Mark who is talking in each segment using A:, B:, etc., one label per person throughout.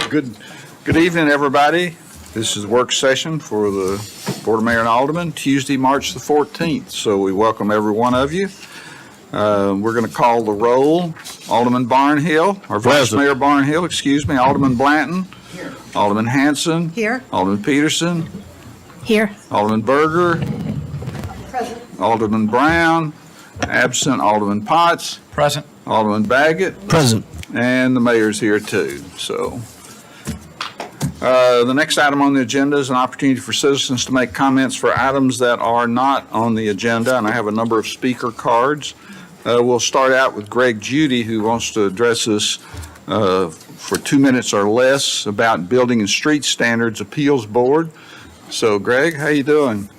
A: Good evening, everybody. This is the work session for the Board of Mayor and Aldermen, Tuesday, March the 14th. So we welcome every one of you. We're going to call the roll. Alderman Barnhill, or Vice Mayor Barnhill, excuse me, Alderman Blanton. Here. Alderman Hanson.
B: Here.
A: Alderman Peterson.
B: Here.
A: Alderman Berger.
B: Present.
A: Alderman Brown. Absent. Alderman Potts.
C: Present.
A: Alderman Baggett.
C: Present.
A: And the mayor's here too, so. The next item on the agenda is an opportunity for citizens to make comments for items that are not on the agenda, and I have a number of speaker cards. We'll start out with Greg Judy, who wants to address us for 2 minutes or less about Building and Street Standards Appeals Board. So Greg, how you doing?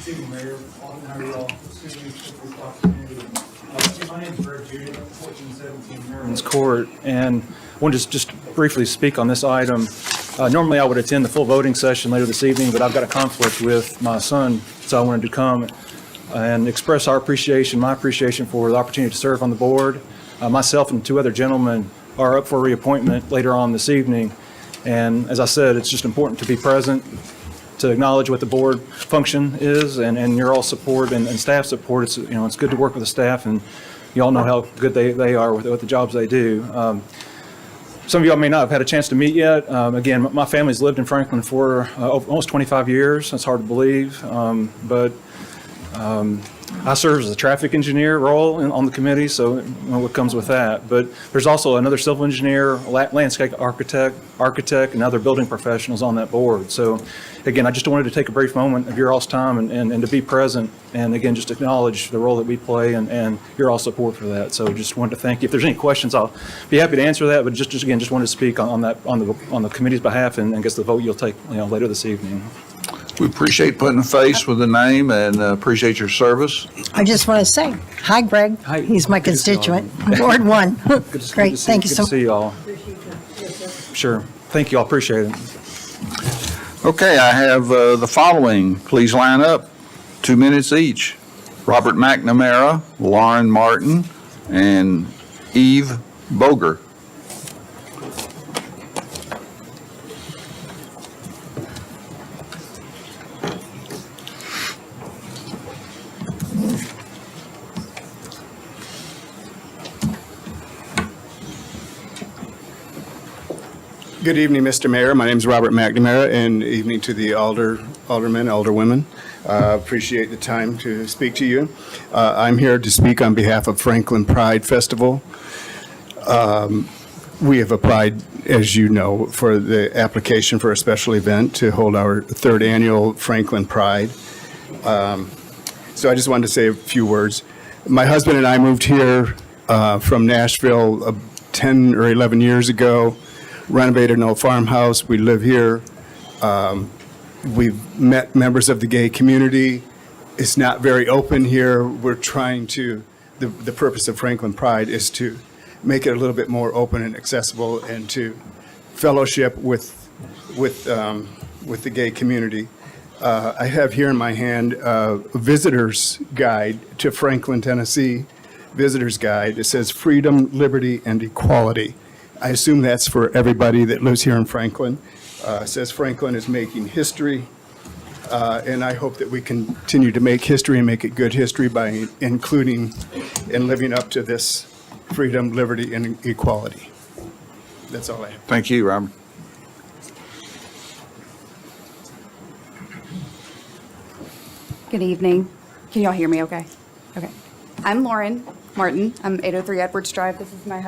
D: Good evening, Mayor. How are you all? Excuse me for this opportunity. My name is Greg Judy, 1417 Maryland's Court, and I wanted to just briefly speak on this item. Normally I would attend the full voting session later this evening, but I've got a conflict with my son, so I wanted to come and express my appreciation for the opportunity to serve on the board. Myself and 2 other gentlemen are up for reappointment later on this evening, and as I said, it's just important to be present, to acknowledge what the board function is, and your all support and staff support. It's good to work with the staff, and you all know how good they are with the jobs they do. Some of y'all may not have had a chance to meet yet. Again, my family's lived in Franklin for almost 25 years. That's hard to believe, but I serve as a traffic engineer role on the committee, so what comes with that. But there's also another civil engineer, landscape architect, and other building professionals on that board. So again, I just wanted to take a brief moment of your all's time and to be present, and again, just acknowledge the role that we play and your all support for that. So just wanted to thank you. If there's any questions, I'll be happy to answer that, but just wanted to speak on the committee's behalf, and guess the vote you'll take later this evening.
A: We appreciate putting a face with the name and appreciate your service.
B: I just want to say, hi, Greg.
D: Hi.
B: He's my
D: Good to see you
B: constituent. Ward 1. Great, thank you so
D: Good to
B: much.
D: see you all. Sure. Thank you all. Appreciate it.
A: Okay, I have the following. Please line up, 2 minutes each. Robert McNamara, Lauren Martin, and Eve Boger.
E: Good evening, Mr. Mayor. My name is Robert McNamara, and evening to the aldermen, alderwomen. Appreciate the time to speak to you. I'm here to speak on behalf of Franklin Pride Festival. We have applied, as you know, for the application for a special event to hold our 3rd annual Franklin Pride. So I just wanted to say a few words. My husband and I moved here from Nashville 10 or 11 years ago. Renovated an old farmhouse. We live here. We've met members of the gay community. It's not very open here. We're trying to, the purpose of Franklin Pride is to make it a little bit more open and accessible, and to fellowship with the gay community. I have here in my hand a visitor's guide to Franklin, Tennessee. Visitor's guide. It says freedom, liberty, and equality. I assume that's for everybody that lives here in Franklin. It says Franklin is making history, and I hope that we continue to make history and make it good history by including and living up to this freedom, liberty, and equality. That's all I have.
A: Thank you, Robert.
F: Good evening. Can y'all hear me okay? Okay. I'm Lauren Martin. I'm 803 Edwards Drive. This is my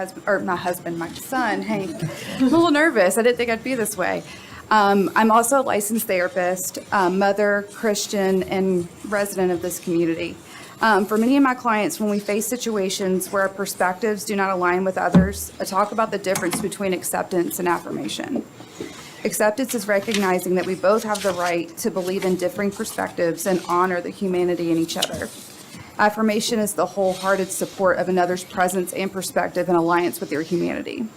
F: son, Hank. I'm a little nervous. I didn't think I'd be this way. I'm also a licensed therapist, mother, Christian, and resident of this community. For many of my clients, when we face situations where our perspectives do not align with others, I talk about the difference between acceptance and affirmation. Acceptance is recognizing that we both have the right to believe in differing perspectives and honor the humanity in each other. Affirmation is the wholehearted support of another's presence and perspective in alliance with your humanity.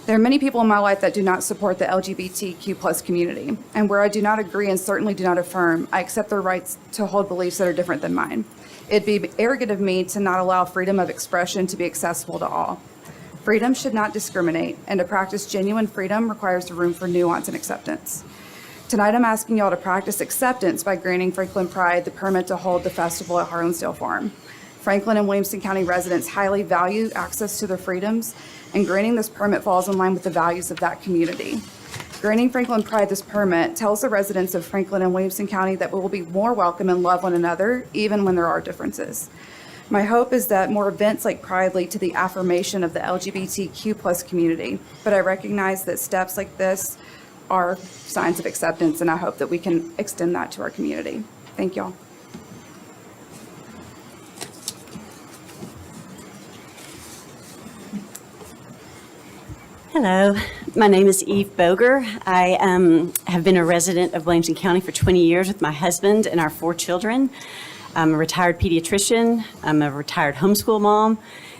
F: There are many people in my life that do not support the LGBTQ+ community, and where I do not agree and certainly do not affirm, I accept their rights to hold beliefs that are different than mine. It'd be arrogant of me to not allow freedom of expression to be accessible to all. Freedom should not discriminate, and to practice genuine freedom requires room for nuance and acceptance. Tonight, I'm asking y'all to practice acceptance by granting Franklin Pride the permit to hold the festival at Harlansdale Farm. Franklin and Williamson County residents highly value access to their freedoms, and granting this permit falls in line with the values of that community. Granting Franklin Pride this permit tells the residents of Franklin and Williamson County that we will be more welcome and love one another, even when there are differences. My hope is that more events like Pride lead to the affirmation of the LGBTQ+ community, but I recognize that steps like this are signs of acceptance, and I hope that we can extend that to our community. Thank y'all.
C: Hello, my name is Eve Boger. I have been a resident of Williamson County for 20 years with my husband and our 4 children. I'm a retired pediatrician, I'm a retired homeschool mom,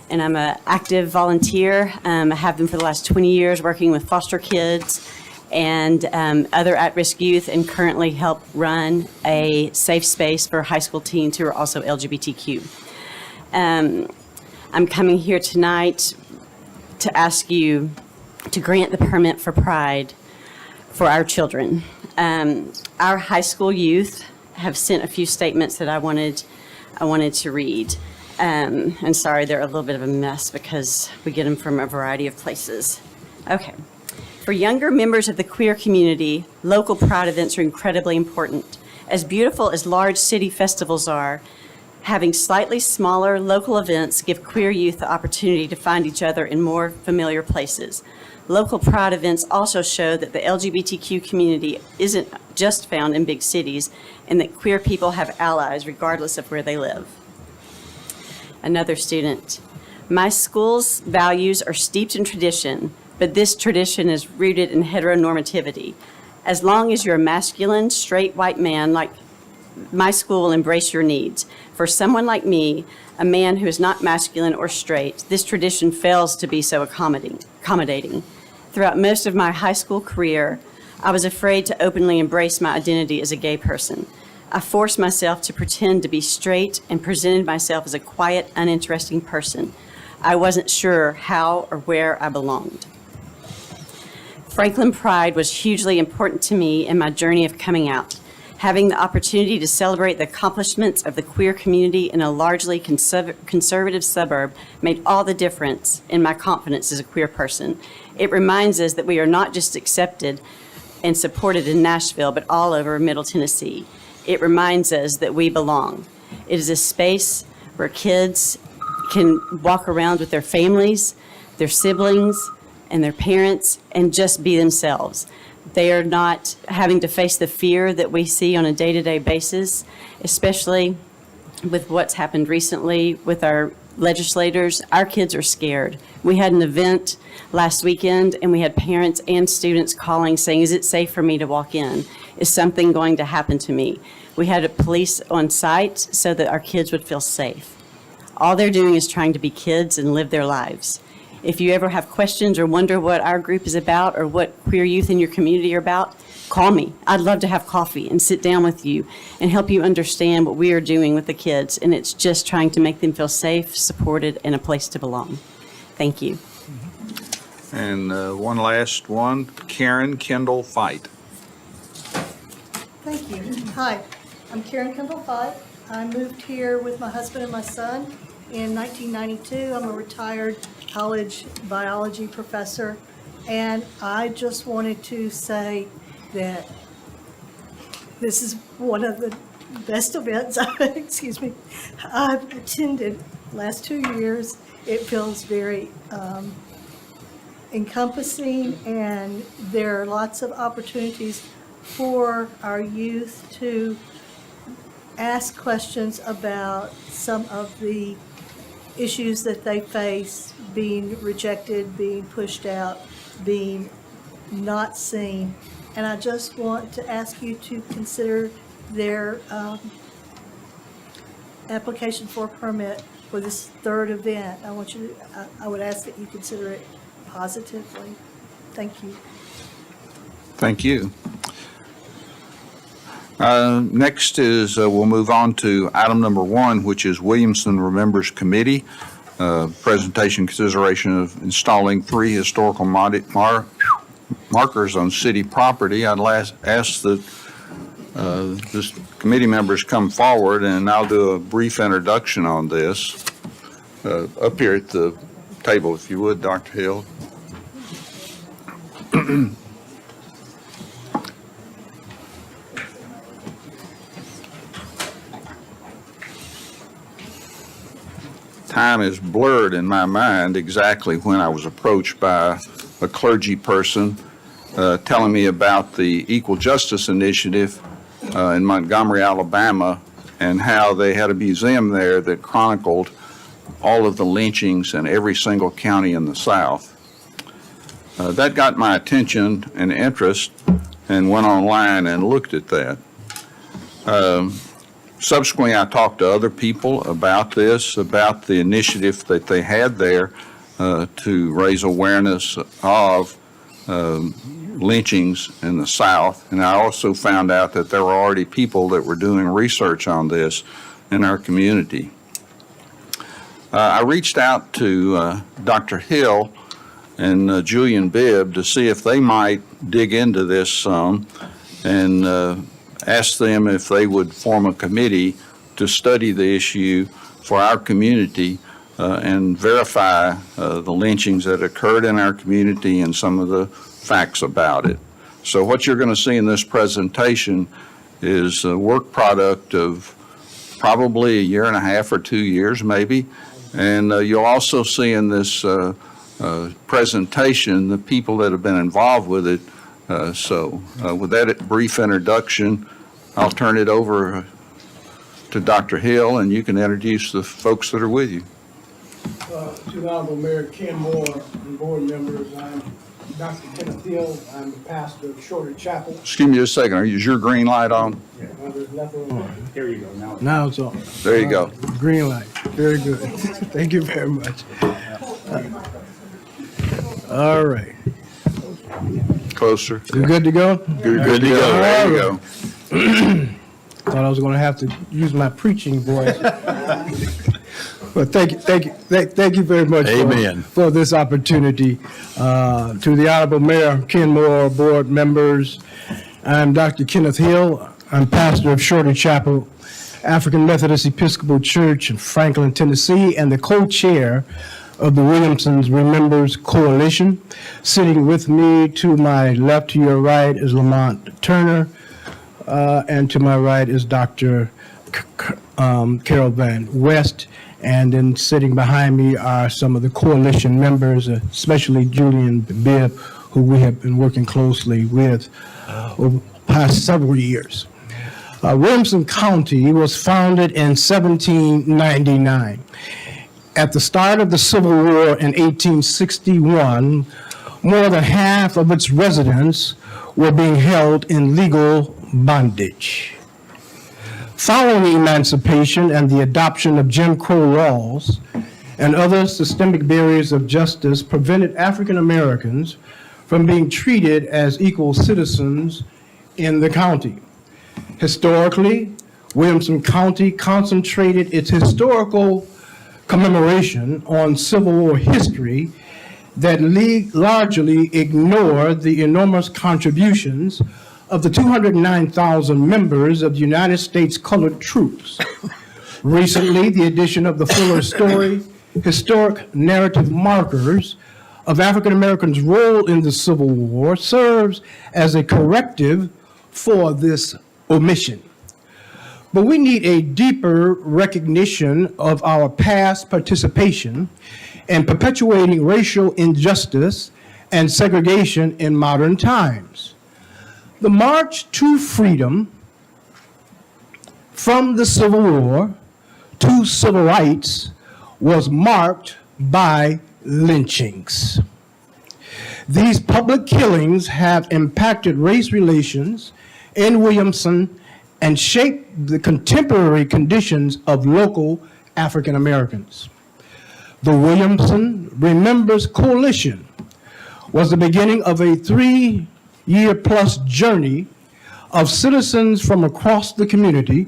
C: and I'm an active volunteer. I have been for the last 20 years working with foster kids and other at-risk youth, and currently help run a safe space for high school teens who are also LGBTQ. I'm coming here tonight to ask you to grant the permit for Pride for our children. Our high school youth have sent a few statements that I wanted to read. And sorry, they're a little bit of a mess because we get them from a variety of places. Okay. For younger members of the queer community, local Pride events are incredibly important. As beautiful as large city festivals are, having slightly smaller local events give queer youth the opportunity to find each other in more familiar places. Local Pride events also show that the LGBTQ community isn't just found in big cities, and that queer people have allies regardless of where they live. Another student, my school's values are steeped in tradition, but this tradition is rooted in heteronormativity. As long as you're a masculine, straight white man, like my school will embrace your needs. For someone like me, a man who is not masculine or straight, this tradition fails to be so accommodating. Throughout most of my high school career, I was afraid to openly embrace my identity as a gay person. I forced myself to pretend to be straight and presented myself as a quiet, uninteresting person. I wasn't sure how or where I belonged. Franklin Pride was hugely important to me in my journey of coming out. Having the opportunity to celebrate the accomplishments of the queer community in a largely conservative suburb made all the difference in my confidence as a queer person. It reminds us that we are not just accepted and supported in Nashville, but all over Middle Tennessee. It reminds us that we belong. It is a space where kids can walk around with their families, their siblings, and their parents, and just be themselves. They are not having to face the fear that we see on a day-to-day basis, especially with what's happened recently with our legislators. Our kids are scared. We had an event last weekend, and we had parents and students calling saying, is it safe for me to walk in? Is something going to happen to me? We had a police on site so that our kids would feel safe. All they're doing is trying to be kids and live their lives. If you ever have questions or wonder what our group is about or what queer youth in your community are about, call me. I'd love to have coffee and sit down with you and help you understand what we are doing with the kids. And it's just trying to make them feel safe, supported, and a place to belong. Thank you.
A: And one last one, Karen Kendall Fight.
B: Thank you. Hi, I'm Karen Kendall Fight. I moved here with my husband and my son in 1992. I'm a retired college biology professor, and I just wanted to say that this is one of the best events I've attended last 2 years. It feels very encompassing, and there are lots of opportunities for our youth to ask questions about some of the issues that they face, being rejected, being pushed out, being not seen. And I just want to ask you to consider their application for a permit for this third event. I would ask that you consider it positively. Thank you.
A: Thank you. Next is, we'll move on to item number 1, which is Williamson Remembers Committee. presentation consideration of installing 3 historical markers on city property. I'd ask that this committee members come forward, and I'll do a brief introduction on this. Up here at the table, if you would, Dr. Hill. Time is blurred in my mind exactly when I was approached by a clergy person telling me about the Equal Justice Initiative in Montgomery, Alabama, and how they had a museum there that chronicled all of the lynchings in every single county in the South. That got my attention and interest, and went online and looked at that. Subsequently, I talked to other people about this, about the initiative that they had there to raise awareness of lynchings in the South. And I also found out that there were already people that were doing research on this in our community. I reached out to Dr. Hill and Julian Bibb to see if they might dig into this some, and asked them if they would form a committee to study the issue for our community and verify the lynchings that occurred in our community and some of the facts about it. So what you're going to see in this presentation is a work product of probably 1.5 years or 2 years maybe, and you'll also see in this presentation the people that have been involved with it. So with that brief introduction, I'll turn it over to Dr. Hill, and you can introduce the folks that are with you.
G: To the Honorable Mayor Ken Moore and board members, I'm Dr. Kenneth Hill. I'm the pastor of Shorter Chapel.
A: Excuse me just a second. Is your green light on?
G: There's nothing wrong.
H: Here you go.
G: Now it's on.
A: There you go.
G: Green light. Very good. Thank you very much. All right.
A: Closer.
G: You good to go?
A: You're good to go. There you go.
G: Thought I was going to have to use my preaching voice. But thank you very much for this opportunity. To the Honorable Mayor Ken Moore, board members, I'm Dr. Kenneth Hill. I'm pastor of Shorter Chapel, African Methodist Episcopal Church in Franklin, Tennessee, and the co-chair of the Williamson's Remembers Coalition. Sitting with me to my left, to your right, is Lamont Turner, and to my right is Dr. Carol Van West, and then sitting behind me are some of the coalition members, especially Julian Bibb, who we have been working closely with over the past several years. Williamson County was founded in 1799. At the start of the Civil War in 1861, more than half of its residents were being held in legal bondage. Following emancipation and the adoption of Jim Crow laws and other systemic barriers of justice prevented African Americans from being treated as equal citizens in the county. Historically, Williamson County concentrated its historical commemoration on Civil War history that largely ignored the enormous contributions of the 209,000 members of the United States Colored Troops. Recently, the addition of the fuller story, historic narrative markers of African Americans' role in the Civil War serves as a corrective for this omission. But we need a deeper recognition of our past participation in perpetuating racial injustice and segregation in modern times. The march to freedom from the Civil War to civil rights was marked by lynchings. These public killings have impacted race relations in Williamson and shaped the contemporary conditions of local African Americans. The Williamson Remembers Coalition was the beginning of a 3-year-plus journey of citizens from across the community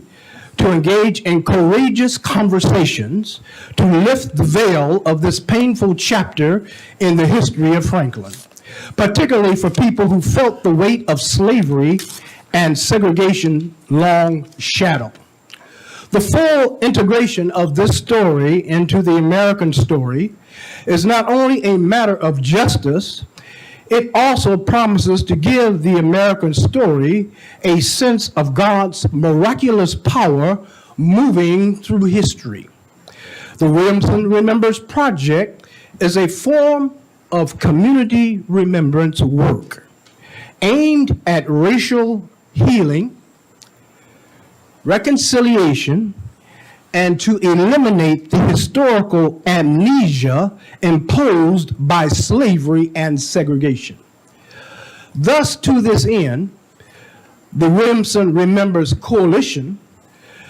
G: to engage in courageous conversations to lift the veil of this painful chapter in the history of Franklin, particularly for people who felt the weight of slavery and segregation long shadow. The full integration of this story into the American story is not only a matter of justice, it also promises to give the American story a sense of God's miraculous power moving through history. The Williamson Remembers Project is a form of community remembrance work aimed at racial healing, reconciliation, and to eliminate the historical amnesia imposed by slavery and segregation. Thus, to this end, the Williamson Remembers Coalition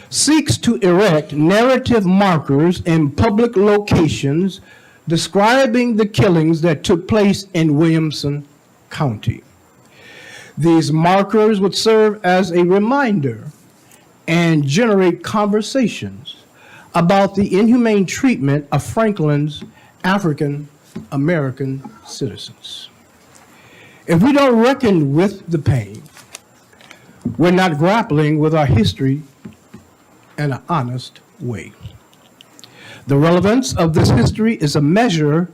G: seeks to erect narrative markers in public locations describing the killings that took place in Williamson County. These markers would serve as a reminder and generate conversations about the inhumane treatment of Franklin's African American citizens. If we don't reckon with the pain, we're not grappling with our history in an honest way. The relevance of this history is a measure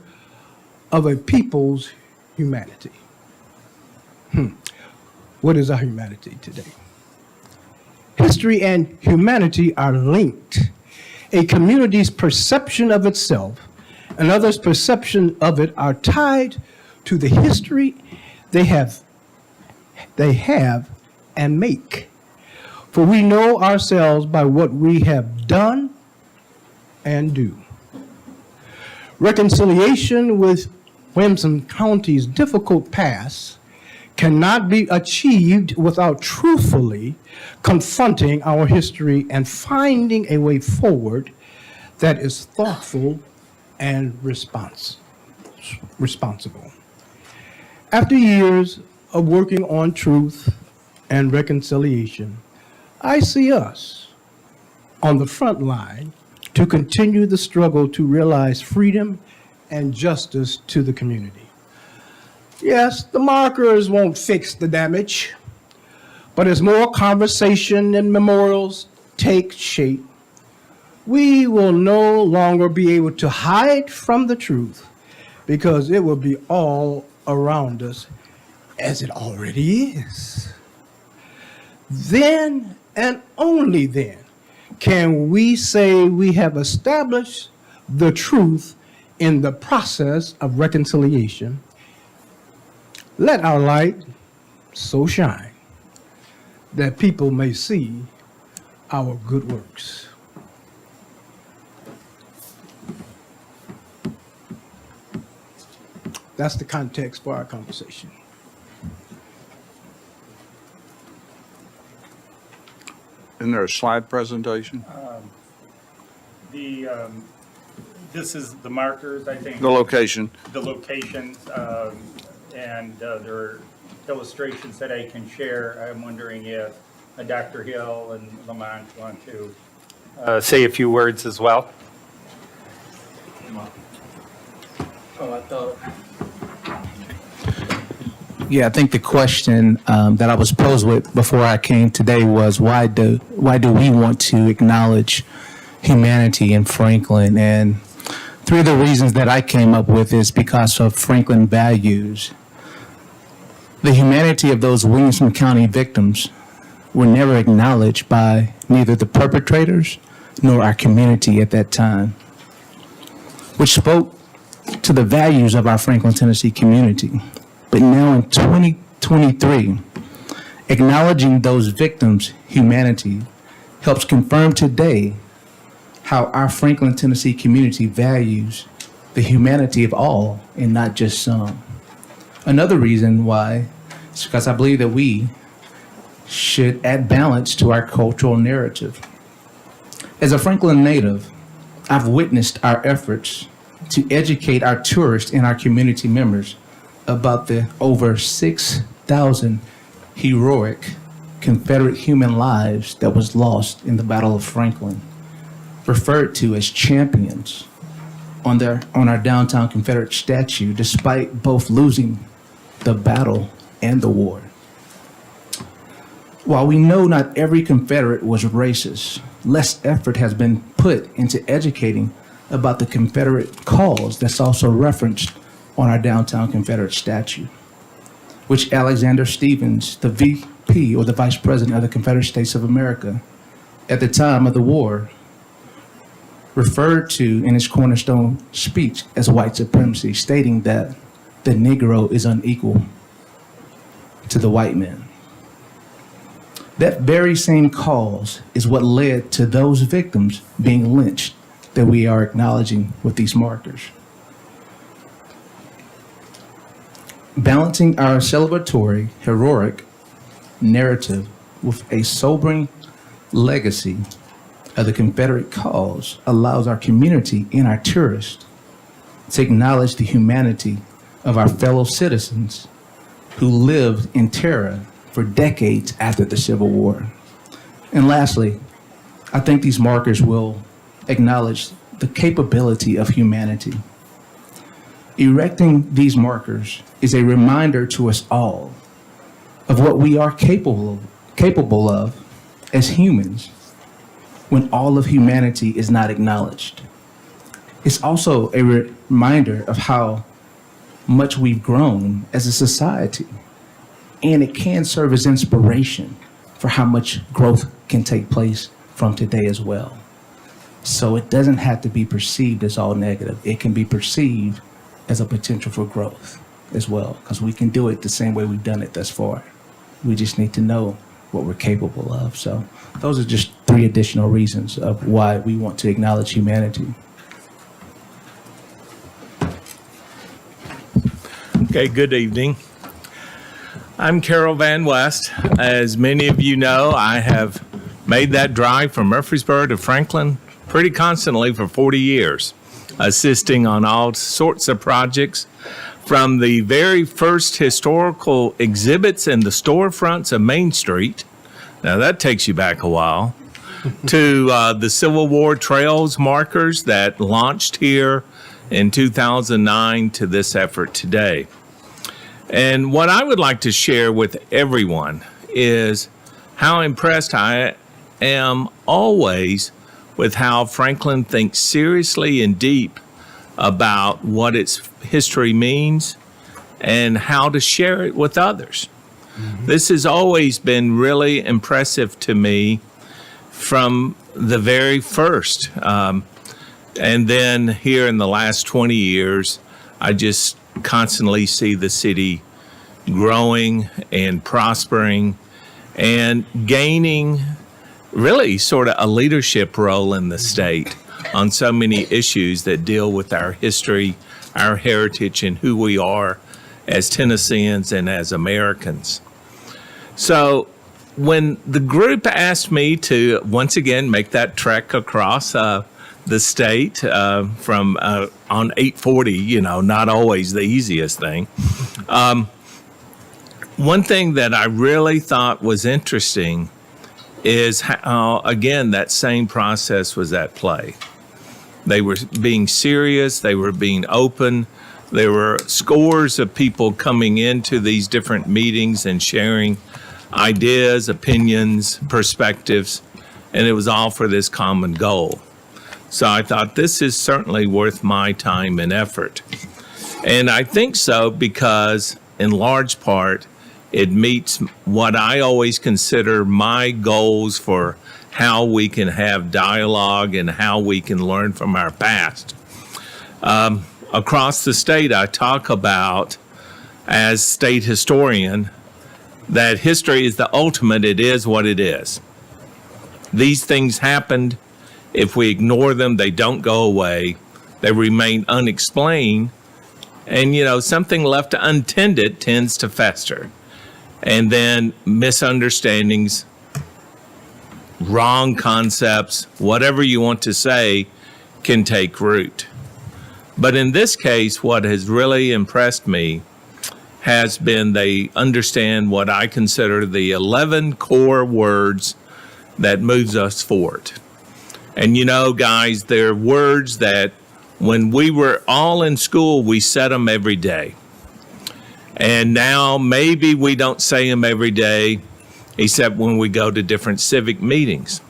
G: of a people's humanity. What is our humanity today? History and humanity are linked. A community's perception of itself and others' perception of it are tied to the history they have and make. For we know ourselves by what we have done and do. Reconciliation with Williamson County's difficult past cannot be achieved without truthfully confronting our history and finding a way forward that is thoughtful and responsible. After years of working on truth and reconciliation, I see us on the front line to continue the struggle to realize freedom and justice to the community. Yes, the markers won't fix the damage, but as more conversation and memorials take shape, we will no longer be able to hide from the truth because it will be all around us as it already is. Then and only then can we say we have established the truth in the process of reconciliation. Let our light so shine that people may see our good works. That's the context for our conversation.
A: Isn't there a slide presentation?
H: This is the markers, I think.
A: The location.
H: The locations, and there are illustrations that I can share. I'm wondering if Dr. Hill and Lamont want to say a few words as well.
I: Yeah, I think the question that I was posed with before I came today was why do we want to acknowledge humanity in Franklin? And three of the reasons that I came up with is because of Franklin values. The humanity of those Williamson County victims were never acknowledged by neither the perpetrators nor our community at that time, which spoke to the values of our Franklin, Tennessee community. But now in 2023, acknowledging those victims' humanity helps confirm today how our Franklin, Tennessee community values the humanity of all and not just some. Another reason why is because I believe that we should add balance to our cultural narrative. As a Franklin native, I've witnessed our efforts to educate our tourists and our community members about the over 6,000 heroic Confederate human lives that was lost in the Battle of Franklin, referred to as champions on our downtown Confederate statue, despite both losing the battle and the war. While we know not every Confederate was racist, less effort has been put into educating about the Confederate cause that's also referenced on our downtown Confederate statue, which Alexander Stephens, the VP or the Vice President of the Confederate States of America at the time of the war, referred to in his cornerstone speech as white supremacy, stating that the Negro is unequal to the white man. That very same cause is what led to those victims being lynched that we are acknowledging with these markers. Balancing our celebratory, heroic narrative with a sobering legacy of the Confederate cause allows our community and our tourists to acknowledge the humanity of our fellow citizens who lived in terror for decades after the Civil War. And lastly, I think these markers will acknowledge the capability of humanity. Erecting these markers is a reminder to us all of what we are capable of as humans when all of humanity is not acknowledged. It's also a reminder of how much we've grown as a society, and it can serve as inspiration for how much growth can take place from today as well. So it doesn't have to be perceived as all negative. It can be perceived as a potential for growth as well, because we can do it the same way we've done it thus far. We just need to know what we're capable of. So those are just 3 additional reasons of why we want to acknowledge humanity.
J: Okay, good evening. I'm Carol Van West. As many of you know, I have made that drive from Murfreesboro to Franklin pretty constantly for 40 years, assisting on all sorts of projects, from the very first historical exhibits in the storefronts of Main Street. Now that takes you back a while. To the Civil War trails markers that launched here in 2009 to this effort today. And what I would like to share with everyone is how impressed I am always with how Franklin thinks seriously and deep about what its history means and how to share it with others. This has always been really impressive to me from the very first. And then here in the last 20 years, I just constantly see the city growing and prospering and gaining really sort of a leadership role in the state on so many issues that deal with our history, our heritage, and who we are as Tennesseans and as Americans. So when the group asked me to once again make that trek across the state from on 840, not always the easiest thing. One thing that I really thought was interesting is how, again, that same process was at play. They were being serious, they were being open. There were scores of people coming into these different meetings and sharing ideas, opinions, perspectives, and it was all for this common goal. So I thought this is certainly worth my time and effort. And I think so because, in large part, it meets what I always consider my goals for how we can have dialogue and how we can learn from our past. Across the state, I talk about, as state historian, that history is the ultimate. It is what it is. These things happened. If we ignore them, they don't go away. They remain unexplained. And, something left untended tends to fester. And then misunderstandings, wrong concepts, whatever you want to say, can take root. But in this case, what has really impressed me has been they understand what I consider the 11 core words that moves us forward. And you know, guys, they're words that when we were all in school, we said them every day. And now maybe we don't say them every day, except when we go to different civic meetings.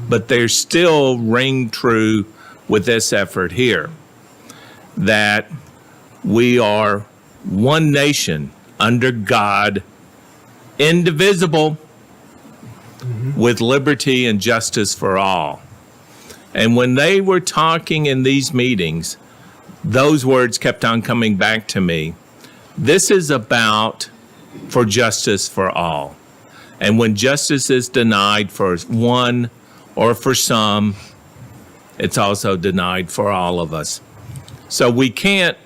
J: But they still ring true with this effort here, that we are one nation under God, indivisible, with liberty and justice for all. And when they were talking in these meetings, those words kept on coming back to me. This is about for justice for all. And when justice is denied for one or for some, it's also denied for all of us. So we can't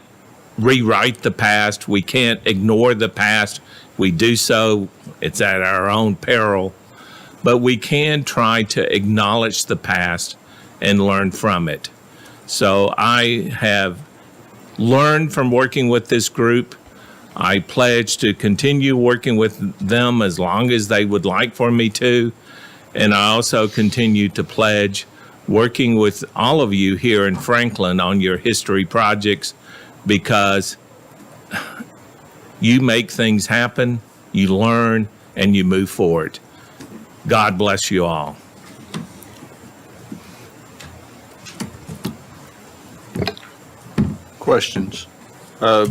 J: rewrite the past. We can't ignore the past. We do so, it's at our own peril. But we can try to acknowledge the past and learn from it. So I have learned from working with this group. I pledge to continue working with them as long as they would like for me to. And I also continue to pledge working with all of you here in Franklin on your history projects, because you make things happen, you learn, and you move forward. God bless you all.
A: Questions? I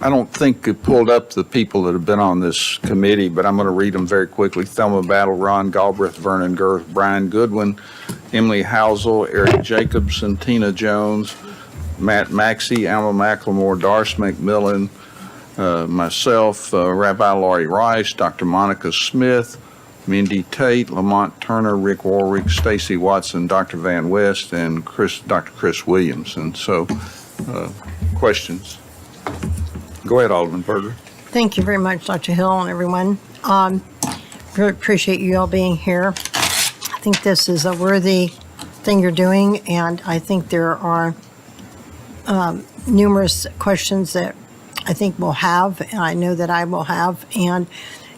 A: don't think it pulled up the people that have been on this committee, but I'm going to read them very quickly. Thelma Battle, Ron Galbraith, Vernon Girth, Brian Goodwin, Emily Housel, Eric Jacobson, Tina Jones, Matt Maxey, Alma McLemore, Darce McMillan, myself, Rabbi Laurie Rice, Dr. Monica Smith, Mindy Tate, Lamont Turner, Rick Warwick, Stacy Watson, Dr. Van West, and Dr. Chris Williams. And so, questions? Go ahead, Alderman Berger.
K: Thank you very much, Dr. Hill and everyone. Really appreciate you all being here. I think this is a worthy thing you're doing, and I think there are numerous questions that I think we'll have, and I know that I will have. And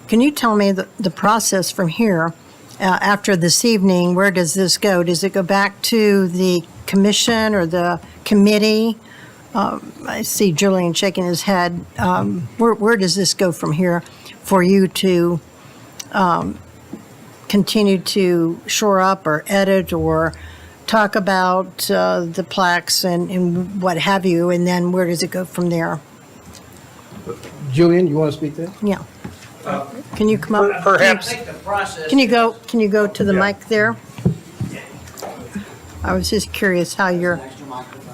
K: can you tell me the process from here after this evening? Where does this go? Does it go back to the commission or the committee? I see Julian shaking his head. Where does this go from here for you to continue to shore up or edit or talk about the plaques and what have you? And then where does it go from there?
G: Julian, you want to speak there?
K: Yeah. Can you come up?
H: Perhaps,
K: Can you go to the mic there? I was just curious how you're,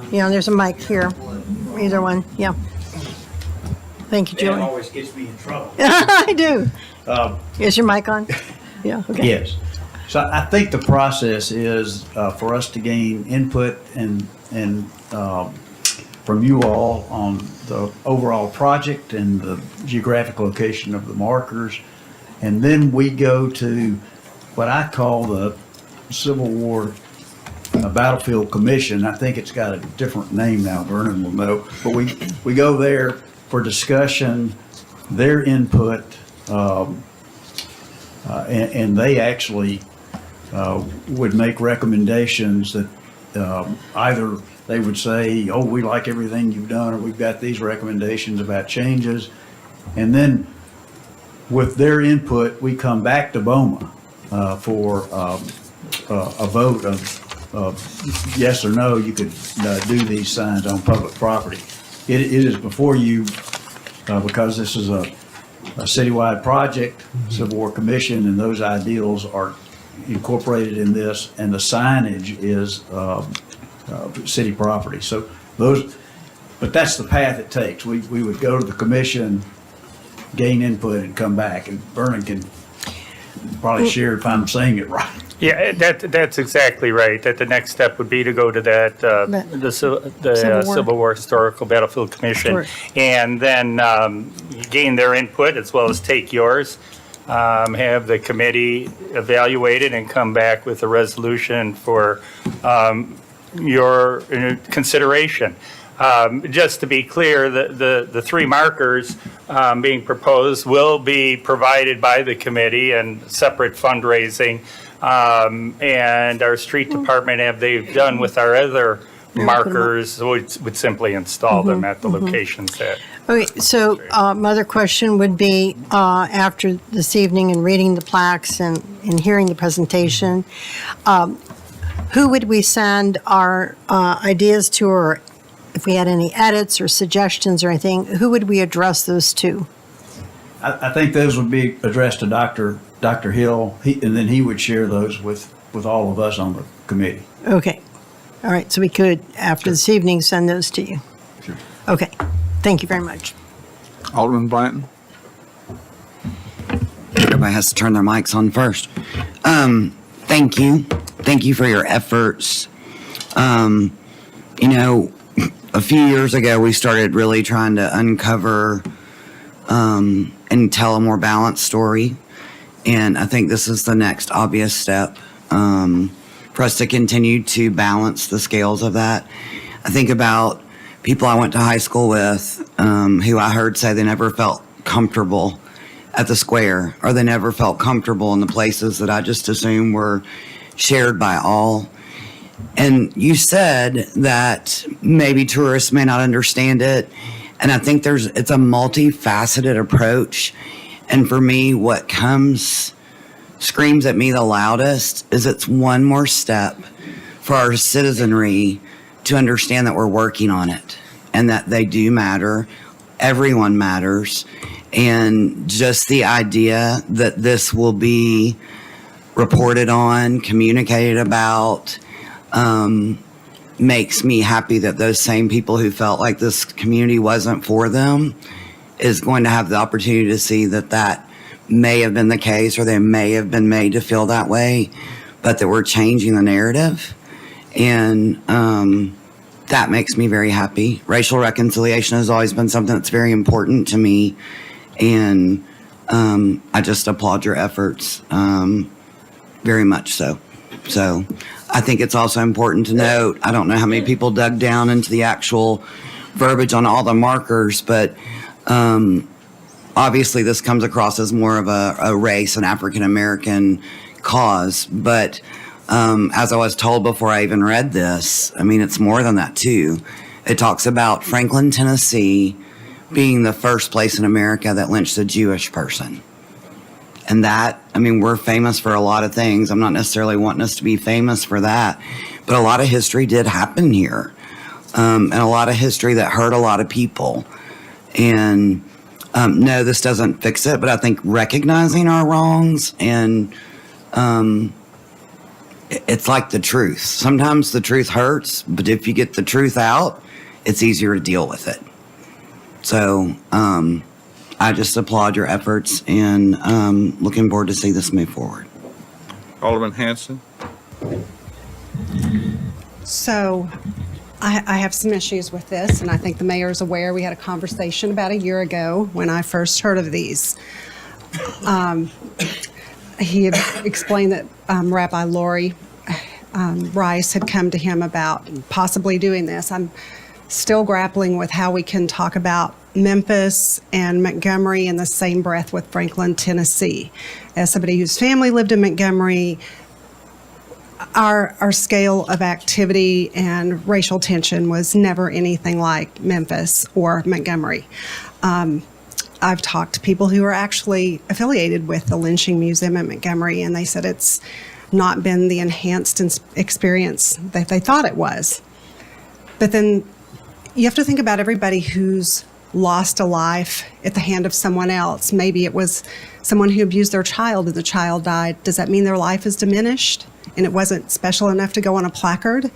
K: there's a mic here. Either one, yeah. Thank you,
L: That
K: Julie.
L: always gets me in trouble.
K: I do. Is your mic on? Yeah, okay.
L: Yes. So I think the process is for us to gain input and from you all on the overall project and the geographic location of the markers. And then we go to what I call the Civil War Battlefield Commission. I think it's got a different name now, Vernon will know. But we go there for discussion, their input, and they actually would make recommendations that either they would say, oh, we like everything you've done, or we've got these recommendations about changes. And then with their input, we come back to BOMA for a vote of yes or no, you could do these signs on public property. It is before you, because this is a citywide project, Civil War Commission, and those ideals are incorporated in this, and the signage is city property. So but that's the path it takes. We would go to the commission, gain input, and come back. And Vernon can probably share if I'm saying it right.
H: yeah, that's exactly right. That the next step would be to go to that, the Civil War Historical Battlefield Commission,
K: Sure.
H: and then gain their input as well as take yours. Have the committee evaluate it and come back with a resolution for your consideration. Just to be clear, the three markers being proposed will be provided by the committee and separate fundraising. And our street department, have they've done with our other markers, would simply install them at the locations that.
K: Okay, so my other question would be, after this evening and reading the plaques and hearing the presentation, who would we send our ideas to, or if we had any edits or suggestions or anything, who would we address those to?
L: I think those would be addressed to Dr. Hill, and then he would share those with all of us on the committee.
K: Okay, all right, so we could, after this evening, send those to you?
L: Sure.
K: Okay, thank you very much.
A: Alderman Blanton?
M: Everybody has to turn their mics on first. Thank you. Thank you for your efforts. A few years ago, we started really trying to uncover and tell a more balanced story. And I think this is the next obvious step for us to continue to balance the scales of that. I think about people I went to high school with who I heard say they never felt comfortable at the square, or they never felt comfortable in the places that I just assumed were shared by all. And you said that maybe tourists may not understand it. And I think it's a multifaceted approach. And for me, what screams at me the loudest is it's one more step for our citizenry to understand that we're working on it and that they do matter. Everyone matters. And just the idea that this will be reported on, communicated about, makes me happy that those same people who felt like this community wasn't for them is going to have the opportunity to see that that may have been the case, or they may have been made to feel that way, but that we're changing the narrative. And that makes me very happy. Racial reconciliation has always been something that's very important to me. And I just applaud your efforts, very much so. So I think it's also important to note, I don't know how many people dug down into the actual verbiage on all the markers, but obviously this comes across as more of a race and African-American cause. But as I was told before I even read this, I mean, it's more than that too. It talks about Franklin, Tennessee being the first place in America that lynched a Jewish person. And that, I mean, we're famous for a lot of things. I'm not necessarily wanting us to be famous for that, but a lot of history did happen here. And a lot of history that hurt a lot of people. And no, this doesn't fix it, but I think recognizing our wrongs and it's like the truth. Sometimes the truth hurts, but if you get the truth out, it's easier to deal with it. So I just applaud your efforts and looking forward to see this move forward.
A: Alderman Hanson?
N: So I have some issues with this, and I think the mayor is aware. We had a conversation about a year ago when I first heard of these. He had explained that Rabbi Lori Rice had come to him about possibly doing this. I'm still grappling with how we can talk about Memphis and Montgomery in the same breath with Franklin, Tennessee. As somebody whose family lived in Montgomery, our scale of activity and racial tension was never anything like Memphis or Montgomery. I've talked to people who are actually affiliated with the Lynching Museum in Montgomery, and they said it's not been the enhanced experience that they thought it was. But then you have to think about everybody who's lost a life at the hand of someone else. Maybe it was someone who abused their child and the child died. Does that mean their life is diminished and it wasn't special enough to go on a placard?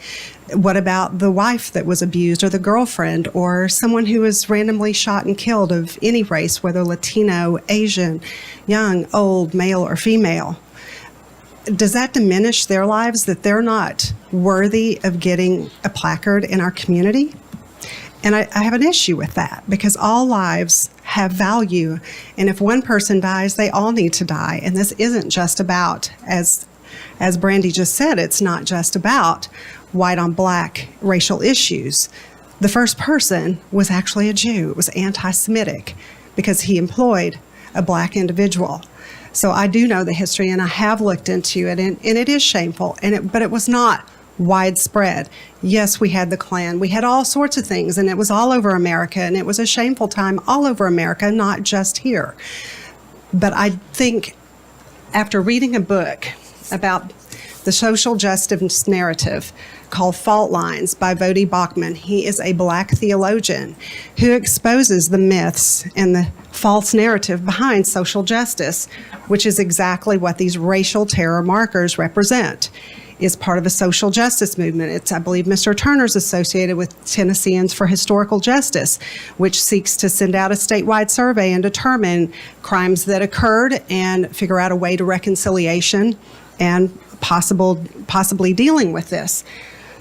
N: What about the wife that was abused, or the girlfriend, or someone who was randomly shot and killed of any race, whether Latino, Asian, young, old, male, or female? Does that diminish their lives, that they're not worthy of getting a placard in our community? And I have an issue with that, because all lives have value. And if one person dies, they all need to die. And this isn't just about, as As Brandy just said, it's not just about white on black racial issues. The first person was actually a Jew. It was anti-Semitic because he employed a black individual. So I do know the history, and I have looked into it, and it is shameful, but it was not widespread. Yes, we had the Klan. We had all sorts of things, and it was all over America, and it was a shameful time all over America, not just here. But I think after reading a book about the social justice narrative called Fault Lines by Vodi Bachman, he is a black theologian who exposes the myths and the false narrative behind social justice, which is exactly what these racial terror markers represent. Is part of a social justice movement. It's, I believe, Mr. Turner's associated with Tennesseans for Historical Justice, which seeks to send out a statewide survey and determine crimes that occurred and figure out a way to reconciliation and possibly dealing with this.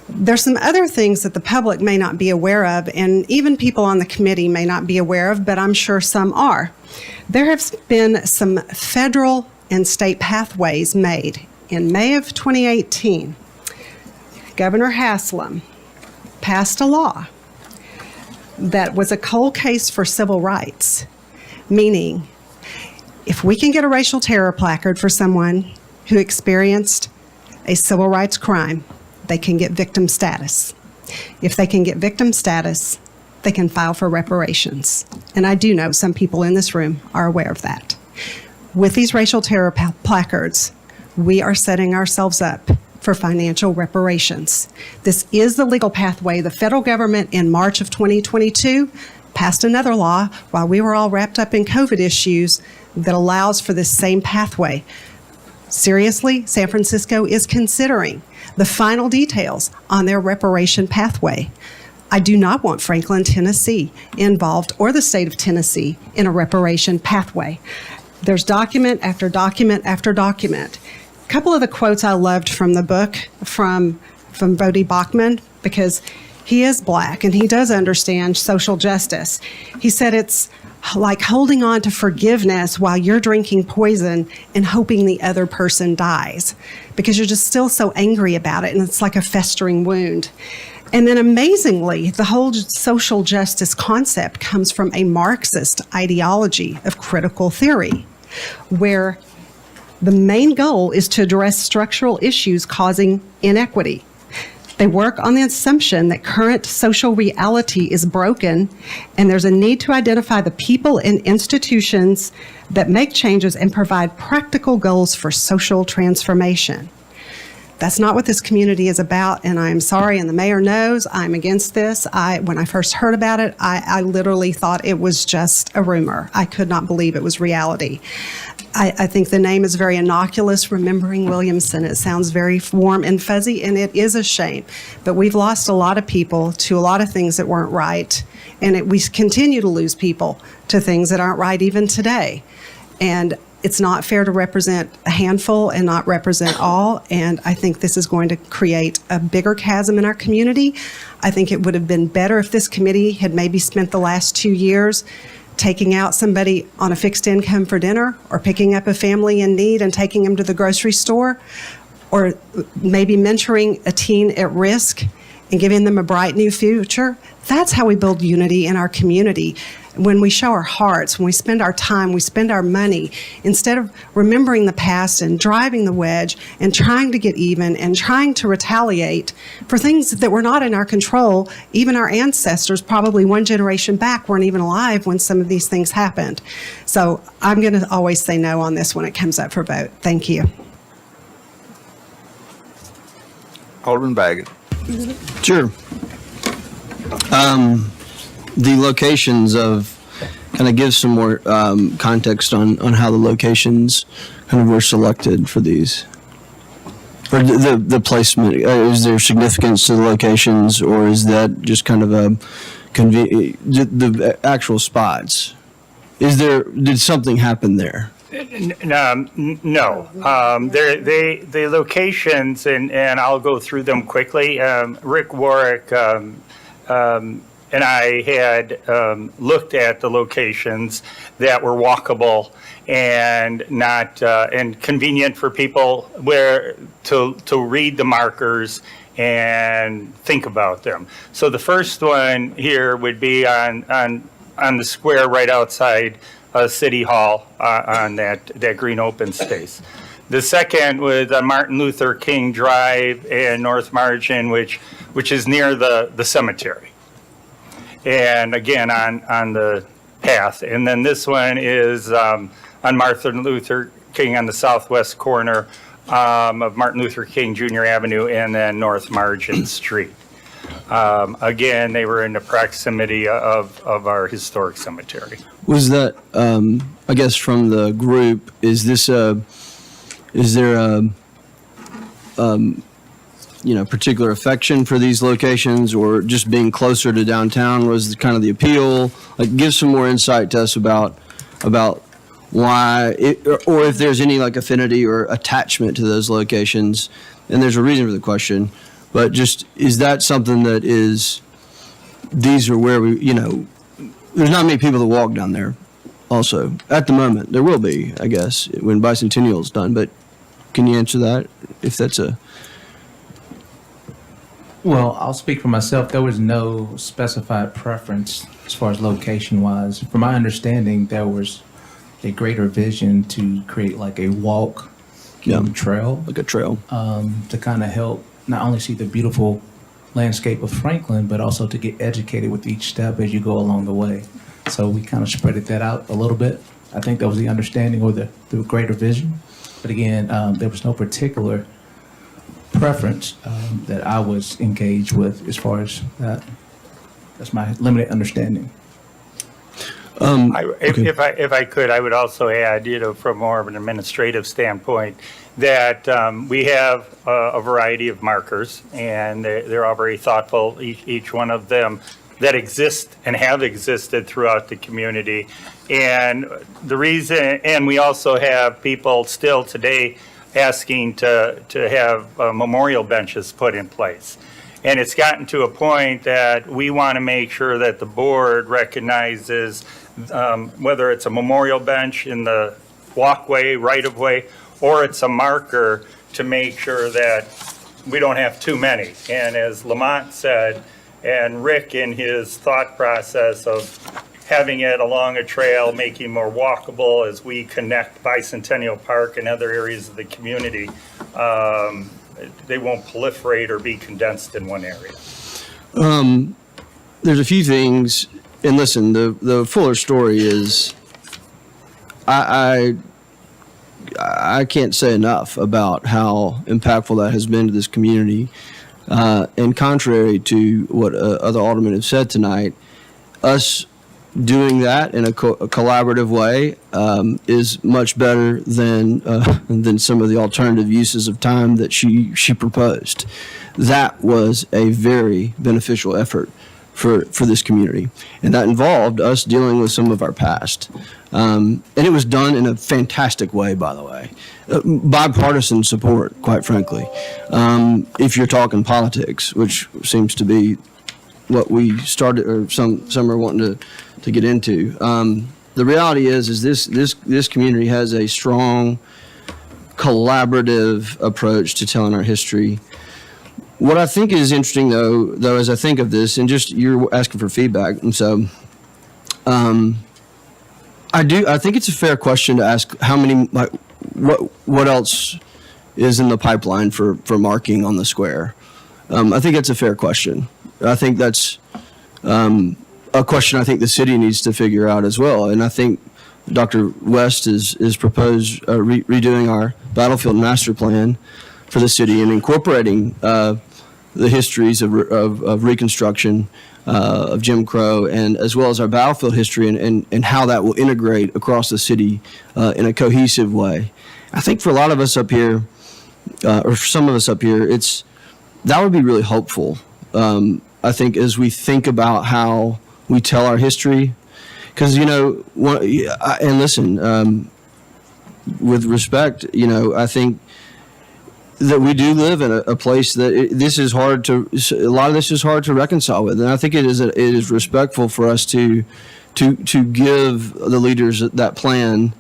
N: There's some other things that the public may not be aware of, and even people on the committee may not be aware of, but I'm sure some are. There have been some federal and state pathways made. In May of 2018, Governor Haslam passed a law that was a cold case for civil rights, meaning if we can get a racial terror placard for someone who experienced a civil rights crime, they can get victim status. If they can get victim status, they can file for reparations. And I do know some people in this room are aware of that. With these racial terror placards, we are setting ourselves up for financial reparations. This is the legal pathway. The federal government in March of 2022 passed another law while we were all wrapped up in COVID issues that allows for this same pathway. Seriously, San Francisco is considering the final details on their reparation pathway. I do not want Franklin, Tennessee involved, or the state of Tennessee, in a reparation pathway. There's document after document after document. A couple of the quotes I loved from the book from Vodi Bachman, because he is black and he does understand social justice. He said it's like holding on to forgiveness while you're drinking poison and hoping the other person dies, because you're just still so angry about it, and it's like a festering wound. And then amazingly, the whole social justice concept comes from a Marxist ideology of critical theory, where the main goal is to address structural issues causing inequity. They work on the assumption that current social reality is broken, and there's a need to identify the people and institutions that make changes and provide practical goals for social transformation. That's not what this community is about, and I'm sorry, and the mayor knows I'm against this. When I first heard about it, I literally thought it was just a rumor. I could not believe it was reality. I think the name is very innocuous, remembering Williamson. It sounds very warm and fuzzy, and it is a shame. But we've lost a lot of people to a lot of things that weren't right, and we continue to lose people to things that aren't right even today. And it's not fair to represent a handful and not represent all, and I think this is going to create a bigger chasm in our community. I think it would have been better if this committee had maybe spent the last 2 years taking out somebody on a fixed income for dinner, or picking up a family in need and taking them to the grocery store, or maybe mentoring a teen at risk and giving them a bright new future. That's how we build unity in our community. When we show our hearts, when we spend our time, we spend our money, instead of remembering the past and driving the wedge and trying to get even and trying to retaliate for things that were not in our control. Even our ancestors, probably one generation back, weren't even alive when some of these things happened. So I'm going to always say no on this when it comes up for vote. Thank you.
A: Alderman Baggett.
O: Sure. The locations of, kind of give some more context on how the locations kind of were selected for these, or the placement. Is there significance to the locations, or is that just kind of a the actual spots? Did something happen there?
H: No. The locations, and I'll go through them quickly. Rick Warwick and I had looked at the locations that were walkable and not and convenient for people where to read the markers and think about them. So the first one here would be on the square right outside City Hall on that green open space. The second was Martin Luther King Drive and North Margin, which is near the cemetery. And again, on the path. And then this one is on Martin Luther King on the southwest corner of Martin Luther King Jr. Avenue and then North Margin Street. Again, they were in the proximity of our historic cemetery.
O: Was that, I guess from the group, is there a particular affection for these locations, or just being closer to downtown was kind of the appeal? Like, give some more insight to us about why, or if there's any like affinity or attachment to those locations. And there's a reason for the question, but just, is that something that is, these are where we, there's not many people that walk down there also at the moment. There will be, I guess, when Bicentennial is done, but can you answer that if that's a...
I: Well, I'll speak for myself. There was no specified preference as far as location-wise. From my understanding, there was a greater vision to create like a walk trail.
O: Like a trail.
I: To kind of help not only see the beautiful landscape of Franklin, but also to get educated with each step as you go along the way. So we kind of spreaded that out a little bit. I think that was the understanding or the greater vision. But again, there was no particular preference that I was engaged with as far as that. That's my limited understanding.
H: If I could, I would also add, from more of an administrative standpoint, that we have a variety of markers, and they're all very thoughtful, each one of them, that exist and have existed throughout the community. And the reason, and we also have people still today asking to have memorial benches put in place. And it's gotten to a point that we want to make sure that the board recognizes whether it's a memorial bench in the walkway, right-of-way, or it's a marker to make sure that we don't have too many. And as Lamont said, and Rick in his thought process of having it along a trail, making more walkable as we connect Bicentennial Park and other areas of the community, they won't proliferate or be condensed in one area.
O: There's a few things, and listen, the fuller story is, I can't say enough about how impactful that has been to this community. And contrary to what other aldermen have said tonight, us doing that in a collaborative way is much better than some of the alternative uses of time that she proposed. That was a very beneficial effort for this community, and that involved us dealing with some of our past. And it was done in a fantastic way, by the way. Bipartisan support, quite frankly. If you're talking politics, which seems to be what we started, or some are wanting to get into. The reality is this community has a strong collaborative approach to telling our history. What I think is interesting, though, as I think of this, and just you're asking for feedback, and so I think it's a fair question to ask how many, like, what else is in the pipeline for marking on the square. I think it's a fair question. I think that's a question I think the city needs to figure out as well. And I think Dr. West is proposed redoing our battlefield master plan for the city and incorporating the histories of Reconstruction, of Jim Crow, and as well as our battlefield history and how that will integrate across the city in a cohesive way. I think for a lot of us up here, or for some of us up here, that would be really hopeful. I think as we think about how we tell our history, because, and listen, with respect, I think that we do live in a place that a lot of this is hard to reconcile with. And I think it is respectful for us to give the leaders that plan.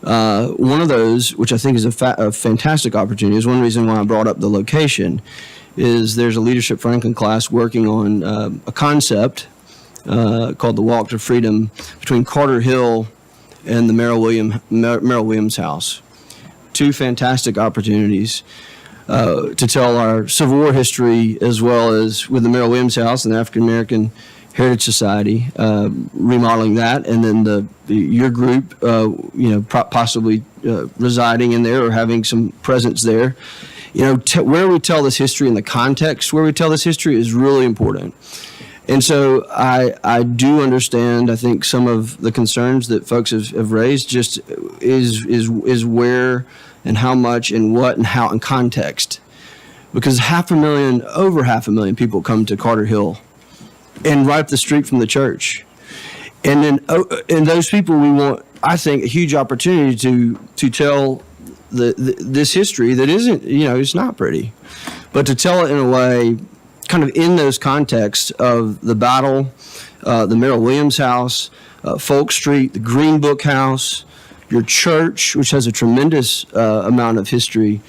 O: One of those, which I think is a fantastic opportunity, is one reason why I brought up the location, is there's a Leadership Franklin class working on a concept called the Walk to Freedom between Carter Hill and the Merrill Williams House. Two fantastic opportunities to tell our Civil War history, as well as with the Merrill Williams House and the African American Heritage Society, remodeling that, and then your group, possibly residing in there or having some presence there. Where we tell this history and the context where we tell this history is really important. And so I do understand, I think, some of the concerns that folks have raised just is where and how much and what and how in context. Because over 500,000 people come to Carter Hill and right up the street from the church. And then and those people, we want, I think, a huge opportunity to tell this history that isn't, it's not pretty, but to tell it in a way kind of in those contexts of the battle, the Merrill Williams House, Folk Street, the Green Book House, your church, which has a tremendous amount of history,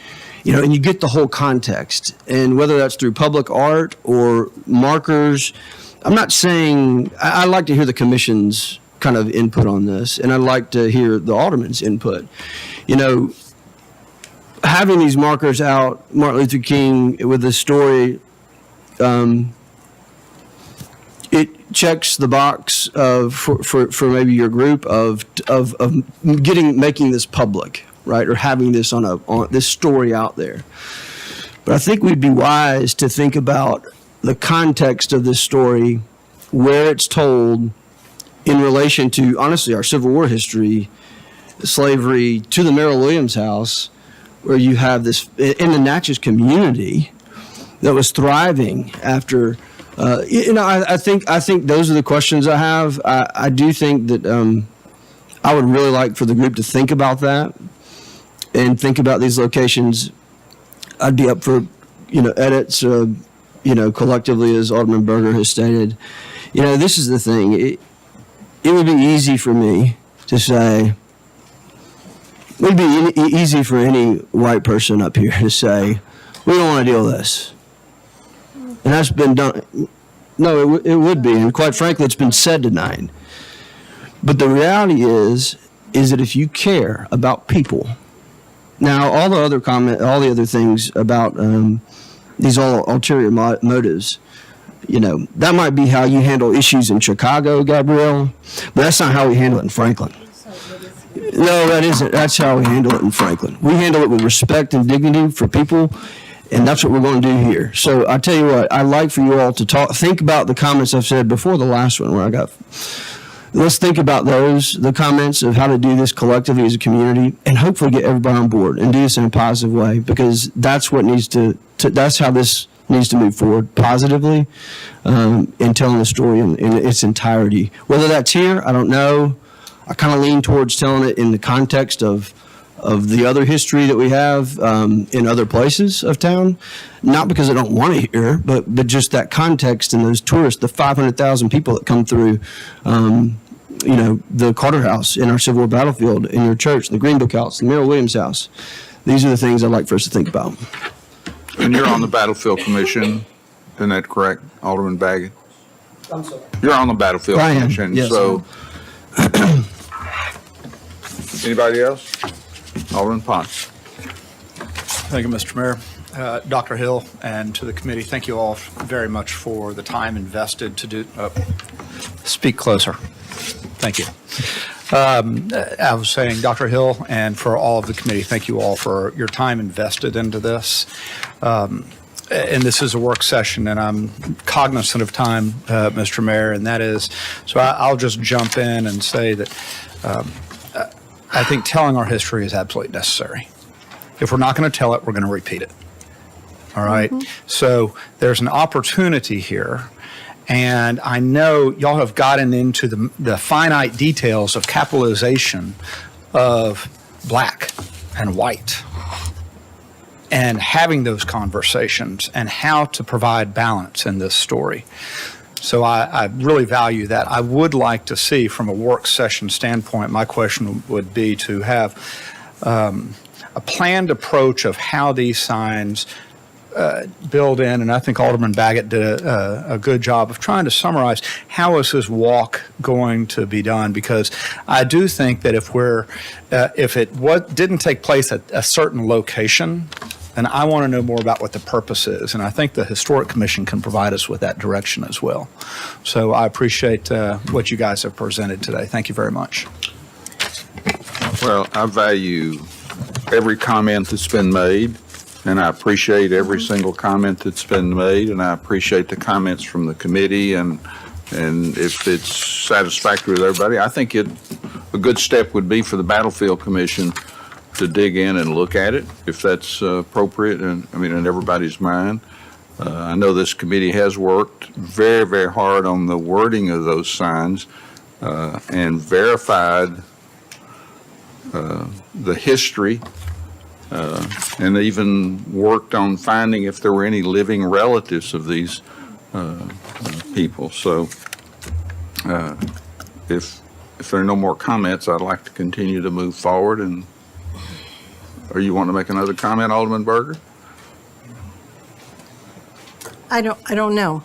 O: and you get the whole context. And whether that's through public art or markers, I'm not saying, I like to hear the commission's kind of input on this, and I'd like to hear the alderman's input. Having these markers out, Martin Luther King with the story, it checks the box for maybe your group of making this public, right, or having this on this story out there. But I think we'd be wise to think about the context of this story, where it's told in relation to, honestly, our Civil War history, slavery, to the Merrill Williams House, where you have this in the Natchez community that was thriving after. I think those are the questions I have. I do think that I would really like for the group to think about that and think about these locations. I'd be up for edits. Collectively, as Alderman Berger has stated. This is the thing. It would be easy for me to say. It would be easy for any white person up here to say, we don't want to deal with this. And that's been done. No, it would be. And quite frankly, it's been said tonight. But the reality is that if you care about people, now all the other things about these ulterior motives, that might be how you handle issues in Chicago, Gabrielle, but that's not how we handle it in Franklin. No, that isn't. That's how we handle it in Franklin. We handle it with respect and dignity for people, and that's what we're going to do here. So I tell you what, I'd like for you all to think about the comments I've said before the last one where let's think about the comments of how to do this collectively as a community and hopefully get everybody on board and do this in a positive way, because that's what that's how this needs to move forward positively in telling the story in its entirety. Whether that's here, I don't know. I kind of lean towards telling it in the context of the other history that we have in other places of town, not because I don't want to hear, but just that context and those tourists, the 500,000 people that come through, the Carter House in our Civil War battlefield, in your church, the Green Book House, the Merrill Williams House. These are the things I'd like for us to think about.
A: And you're on the Battlefield Commission, isn't that correct, Alderman Baggett?
G: I'm sorry.
A: You're on the Battlefield
O: I am,
A: Commission,
O: yes.
A: so. Anybody else? Alderman Pons.
P: Thank you, Mr. Mayor. Dr. Hill, and to the committee, thank you all very much for the time invested to speak closer. Thank you. I was saying, Dr. Hill, and for all of the committee, thank you all for your time invested into this. And this is a work session, and I'm cognizant of time, Mr. Mayor, and that is, so I'll just jump in and say that I think telling our history is absolutely necessary. If we're not going to tell it, we're going to repeat it. All right? Mm-hmm. So there's an opportunity here, and I know y'all have gotten into the finite details of capitalization of black and white. and having those conversations and how to provide balance in this story. So I really value that. I would like to see, from a work session standpoint, my question would be to have a planned approach of how these signs build in, and I think Alderman Baggett did a good job of trying to summarize how is this walk going to be done, because I do think that if it didn't take place at a certain location, then I want to know more about what the purpose is, and I think the Historic Commission can provide us with that direction as well. So I appreciate what you guys have presented today. Thank you very much.
A: Well, I value every comment that's been made, and I appreciate every single comment that's been made, and I appreciate the comments from the committee, and if it's satisfactory with everybody, I think a good step would be for the Battlefield Commission to dig in and look at it, if that's appropriate, and I mean, in everybody's mind. I know this committee has worked very, very hard on the wording of those signs and verified the history and even worked on finding if there were any living relatives of these people. So if there are no more comments, I'd like to continue to move forward. And or you want to make another comment, Alderman Berger?
K: I don't know.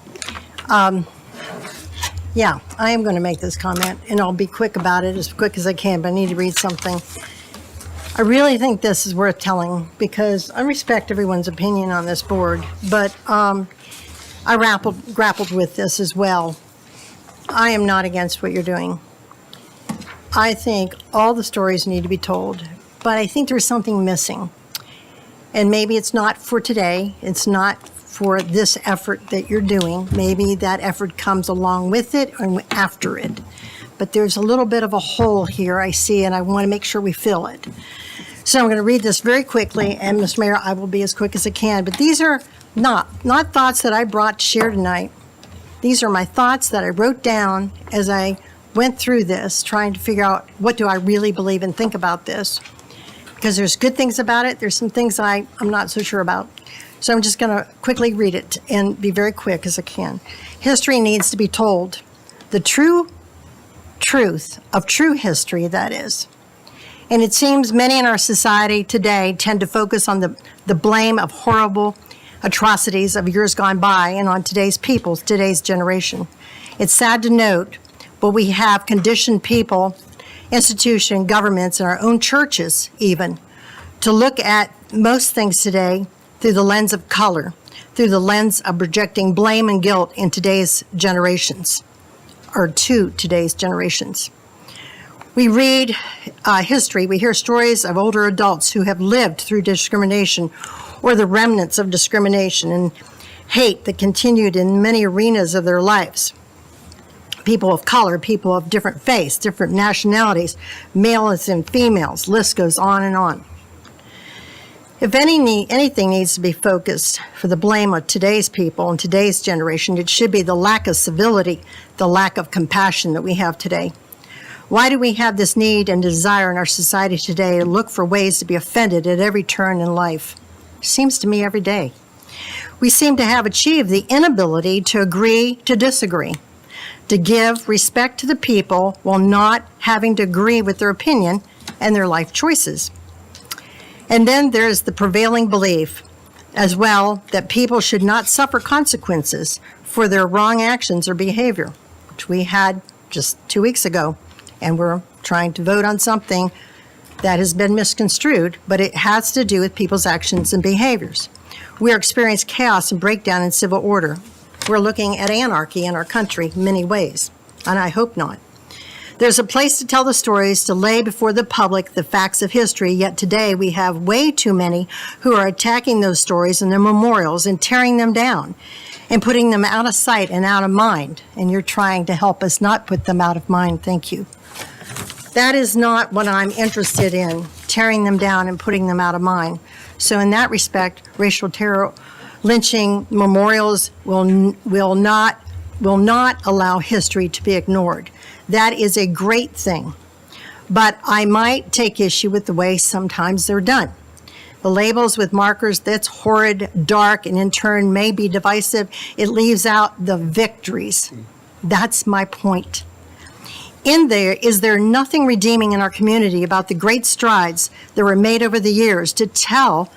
K: Yeah, I am going to make this comment, and I'll be quick about it, as quick as I can, but I need to read something. I really think this is worth telling, because I respect everyone's opinion on this board, but I grappled with this as well. I am not against what you're doing. I think all the stories need to be told, but I think there's something missing. And maybe it's not for today, it's not for this effort that you're doing. Maybe that effort comes along with it and after it. But there's a little bit of a hole here I see, and I want to make sure we fill it. So I'm going to read this very quickly, and Mr. Mayor, I will be as quick as I can. But these are not thoughts that I brought to share tonight. These are my thoughts that I wrote down as I went through this, trying to figure out what do I really believe and think about this. Because there's good things about it. There's some things I'm not so sure about. So I'm just going to quickly read it and be very quick as I can. History needs to be told. The true truth of true history, that is. And it seems many in our society today tend to focus on the blame of horrible atrocities of years gone by and on today's people, today's generation. It's sad to note, but we have conditioned people, institutions, governments, and our own churches even, to look at most things today through the lens of color, through the lens of projecting blame and guilt in today's generations, or to today's generations. We read history, we hear stories of older adults who have lived through discrimination or the remnants of discrimination and hate that continued in many arenas of their lives. People of color, people of different faiths, different nationalities, males and females, list goes on and on. If anything needs to be focused for the blame of today's people and today's generation, it should be the lack of civility, the lack of compassion that we have today. Why do we have this need and desire in our society today to look for ways to be offended at every turn in life? Seems to me every day. We seem to have achieved the inability to agree to disagree, to give respect to the people while not having to agree with their opinion and their life choices. And then there's the prevailing belief as well that people should not suffer consequences for their wrong actions or behavior, which we had just 2 weeks ago. And we're trying to vote on something that has been misconstrued, but it has to do with people's actions and behaviors. We are experiencing chaos and breakdown in civil order. We're looking at anarchy in our country in many ways, and I hope not. There's a place to tell the stories, to lay before the public the facts of history, yet today we have way too many who are attacking those stories and their memorials and tearing them down and putting them out of sight and out of mind. And you're trying to help us not put them out of mind. Thank you. That is not what I'm interested in, tearing them down and putting them out of mind. So in that respect, racial terror, lynching, memorials will not allow history to be ignored. That is a great thing. But I might take issue with the way sometimes they're done. The labels with markers, that's horrid, dark, and in turn may be divisive. It leaves out the victories. That's my point. Is there nothing redeeming in our community about the great strides that were made over the years to tell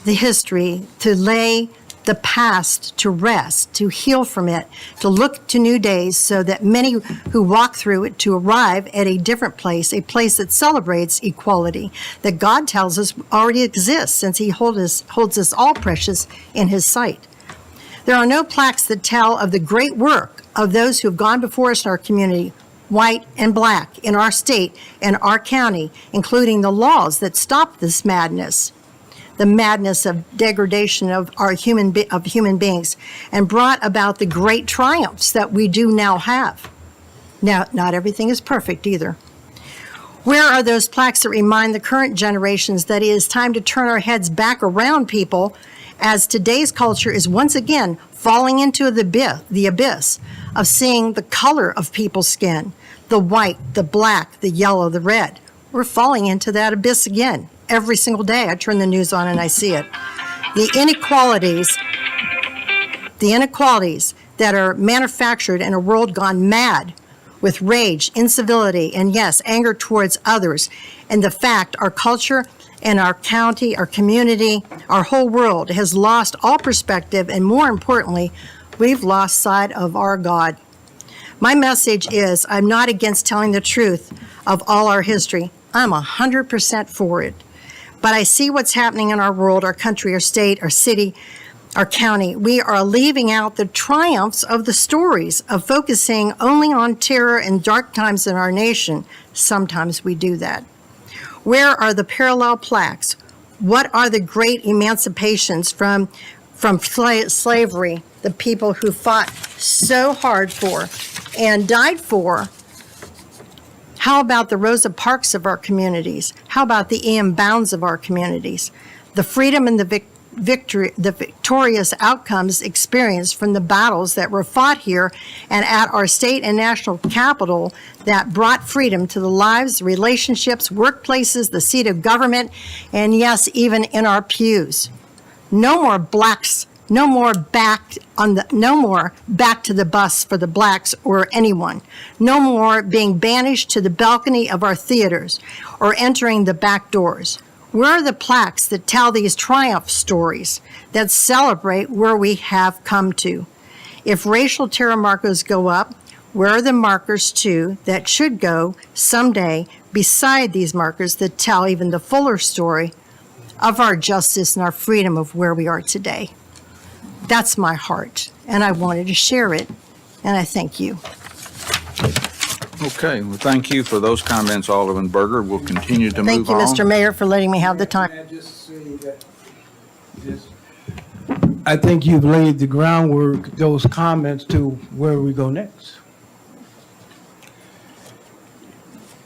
K: the history, to lay the past to rest, to heal from it, to look to new days so that many who walk through it to arrive at a different place, a place that celebrates equality, that God tells us already exists since he holds us all precious in his sight. There are no plaques that tell of the great work of those who have gone before us in our community, white and black, in our state and our county, including the laws that stop this madness, the madness of degradation of our human beings, and brought about the great triumphs that we do now have. Now, not everything is perfect either. Where are those plaques that remind the current generations that it is time to turn our heads back around people, as today's culture is once again falling into the abyss of seeing the color of people's skin, the white, the black, the yellow, the red. We're falling into that abyss again. Every single day I turn the news on and I see it. The inequalities that are manufactured in a world gone mad with rage, incivility, and yes, anger towards others. And the fact our culture and our county, our community, our whole world has lost all perspective, and more importantly, we've lost sight of our God. My message is, I'm not against telling the truth of all our history. I'm 100% for it. But I see what's happening in our world, our country, our state, our city, our county. We are leaving out the triumphs of the stories of focusing only on terror and dark times in our nation. Sometimes we do that. Where are the parallel plaques? What are the great emancipations from slavery, the people who fought so hard for and died for? How about the Rosa Parks of our communities? How about the E.M. Bounds of our communities? The freedom and the victorious outcomes experienced from the battles that were fought here and at our state and national capital that brought freedom to the lives, relationships, workplaces, the seat of government, and yes, even in our pews. No more blacks. No more back to the bus for the blacks or anyone. No more being banished to the balcony of our theaters or entering the back doors. Where are the plaques that tell these triumph stories that celebrate where we have come to? If racial terror markers go up, where are the markers too that should go someday beside these markers that tell even the fuller story of our justice and our freedom of where we are today? That's my heart, and I wanted to share it, and I thank you.
A: Okay, well, thank you for those comments, Alderman Berger. We'll continue to move on.
K: Thank you, Mr. Mayor, for letting me have the time.
G: I think you've laid the groundwork, those comments, to where we go next.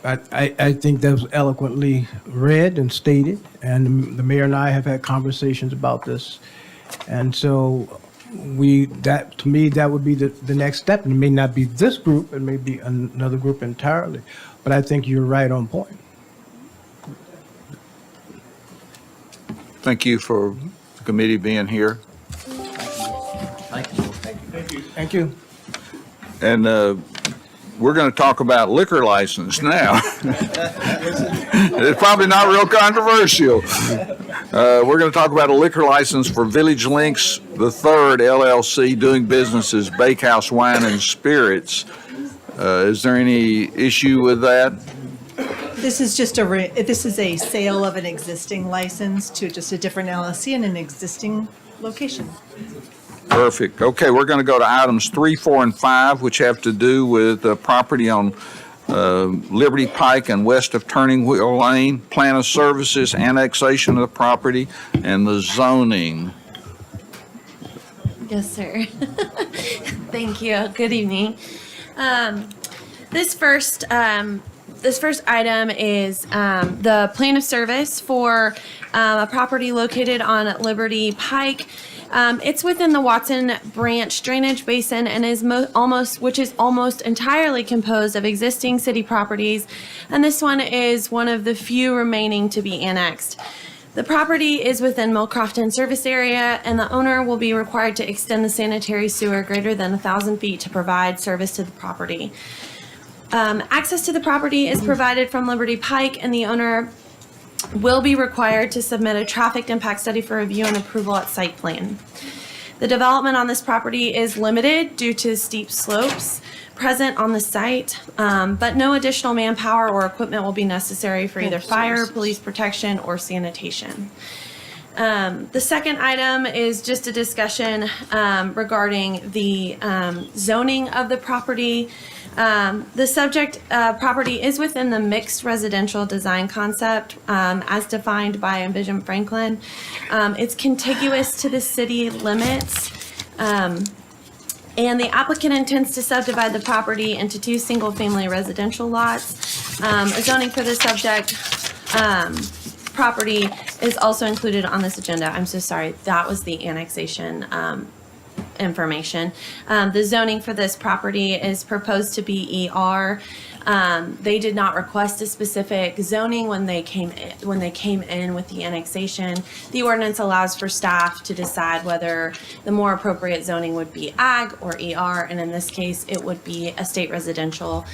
G: I think that was eloquently read and stated, and the mayor and I have had conversations about this. And so to me, that would be the next step. And it may not be this group, it may be another group entirely. But I think you're right on point.
A: Thank you for the committee being here.
G: Thank you.
A: And we're going to talk about liquor license now. It's probably not real controversial. We're going to talk about a liquor license for Village Links III LLC, doing business as Bakehouse Wine and Spirits. Is there any issue with that?
Q: This is just this is a sale of an existing license to just a different LLC in an existing location.
A: Perfect. Okay, we're going to go to items 3, 4, and 5, which have to do with property on Liberty Pike and west of Turning Wheel Lane, plan of services, annexation of the property, and the zoning.
R: Yes, sir. Thank you. Good evening. This first item is the plan of service for a property located on Liberty Pike. It's within the Watson Branch Drainage Basin and is almost entirely composed of existing city properties, and this one is one of the few remaining to be annexed. The property is within Millcrofton service area, and the owner will be required to extend the sanitary sewer greater than 1,000 feet to provide service to the property. Access to the property is provided from Liberty Pike, and the owner will be required to submit a traffic impact study for review and approval at site plan. The development on this property is limited due to steep slopes present on the site, but no additional manpower or equipment will be necessary for either fire, police protection, or sanitation. The second item is just a discussion regarding the zoning of the property. The subject property is within the mixed residential design concept as defined by Envision Franklin. It's contiguous to the city limits. And the applicant intends to subdivide the property into 2 single-family residential lots. Zoning for the subject property is also included on this agenda. I'm so sorry, that was the annexation information. The zoning for this property is proposed to be ER. They did not request a specific zoning when they came in with the annexation. The ordinance allows for staff to decide whether the more appropriate zoning would be ag or ER, and in this case, it would be estate residential,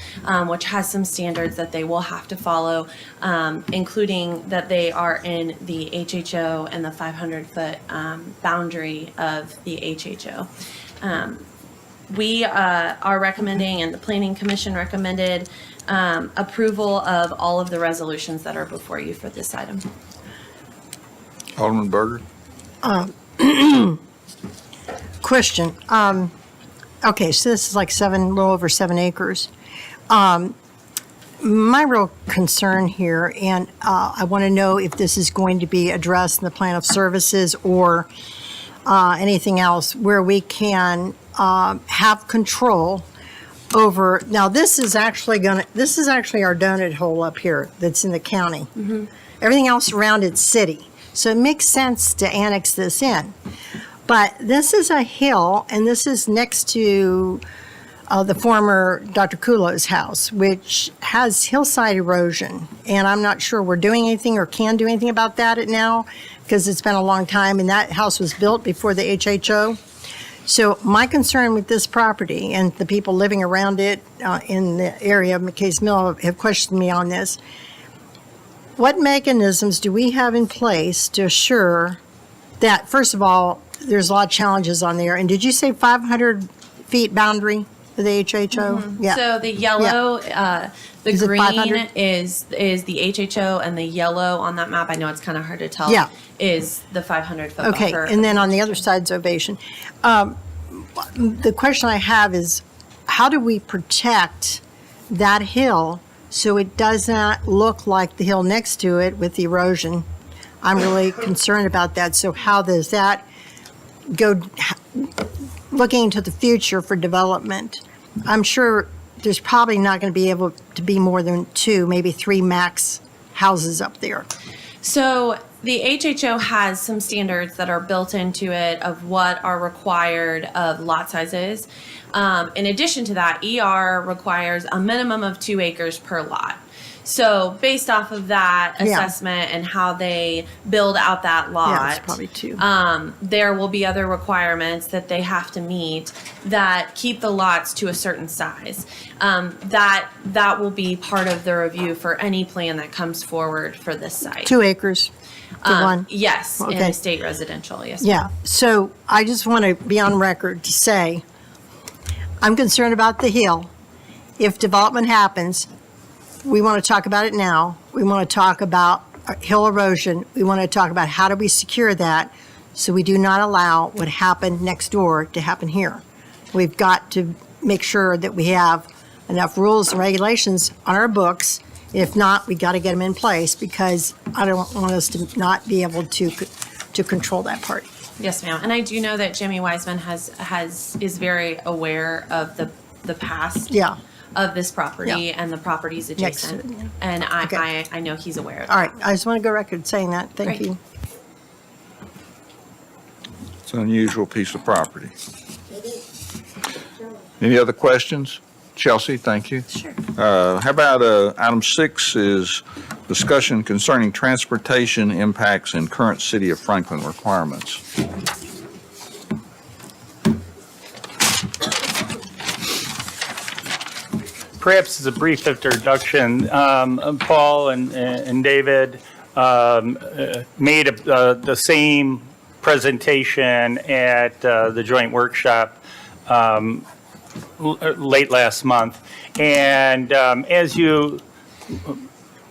R: which has some standards that they will have to follow, including that they are in the HHO and the 500-foot boundary of the HHO. We are recommending, and the Planning Commission recommended, approval of all of the resolutions that are before you for this item.
A: Alderman Berger?
K: Question. Okay, so this is like a little over 7 acres. My real concern here, and I want to know if this is going to be addressed in the plan of services or anything else where we can have control over. Now, this is actually our donut hole up here that's in the county.
R: Mm-hmm.
K: Everything else around it's city. So it makes sense to annex this in. But this is a hill, and this is next to the former Dr. Kulo's house, which has hillside erosion. And I'm not sure we're doing anything or can do anything about that now, because it's been a long time, and that house was built before the HHO. So my concern with this property, and the people living around it in the area of McKay's Mill have questioned me on this. What mechanisms do we have in place to assure that, first of all, there's a lot of challenges on there? And did you say 500 feet boundary for the HHO?
R: Mm-hmm.
K: Yeah.
R: So the yellow, the
K: Is it
R: green
K: 500?
R: is the HHO, and the yellow on that map, I know it's kind of hard to tell,
K: Yeah.
R: is the 500-foot
K: Okay,
R: buffer.
K: and then on the other side's ovation. The question I have is, how do we protect that hill so it does not look like the hill next to it with the erosion? I'm really concerned about that. So how does that go, looking into the future for development? I'm sure there's probably not going to be able to be more than 2, maybe 3 max houses up there.
R: So the HHO has some standards that are built into it of what are required of lot sizes. In addition to that, ER requires a minimum of 2 acres per lot. So based off of that
K: Yeah.
R: assessment and how they build out that lot,
K: Yeah, it's probably 2.
R: there will be other requirements that they have to meet that keep the lots to a certain size. That will be part of the review for any plan that comes forward for this site.
K: 2 acres to one?
R: Yes, in
K: Okay.
R: estate residential, yes.
K: Yeah, so I just want to be on record to say, I'm concerned about the hill. If development happens, we want to talk about it now. We want to talk about hill erosion. We want to talk about how do we secure that so we do not allow what happened next door to happen here. We've got to make sure that we have enough rules and regulations on our books. If not, we got to get them in place, because I don't want us to not be able to control that part.
R: Yes, ma'am. And I do know that Jimmy Wiseman is very aware of the past
K: Yeah.
R: of this property
K: Yeah.
R: and the properties
K: Next to
R: adjacent.
K: it, yeah.
R: And
K: Okay.
R: I know he's aware of that.
K: All right, I just want to go record saying that. Thank
R: Great.
K: you.
A: It's an unusual piece of property. Any other questions? Chelsea, thank you.
R: Sure.
A: How about item 6 is discussion concerning transportation impacts and current City of Franklin requirements.
H: Perhaps as a brief introduction, Paul and David made the same presentation at the joint workshop late last month. And as you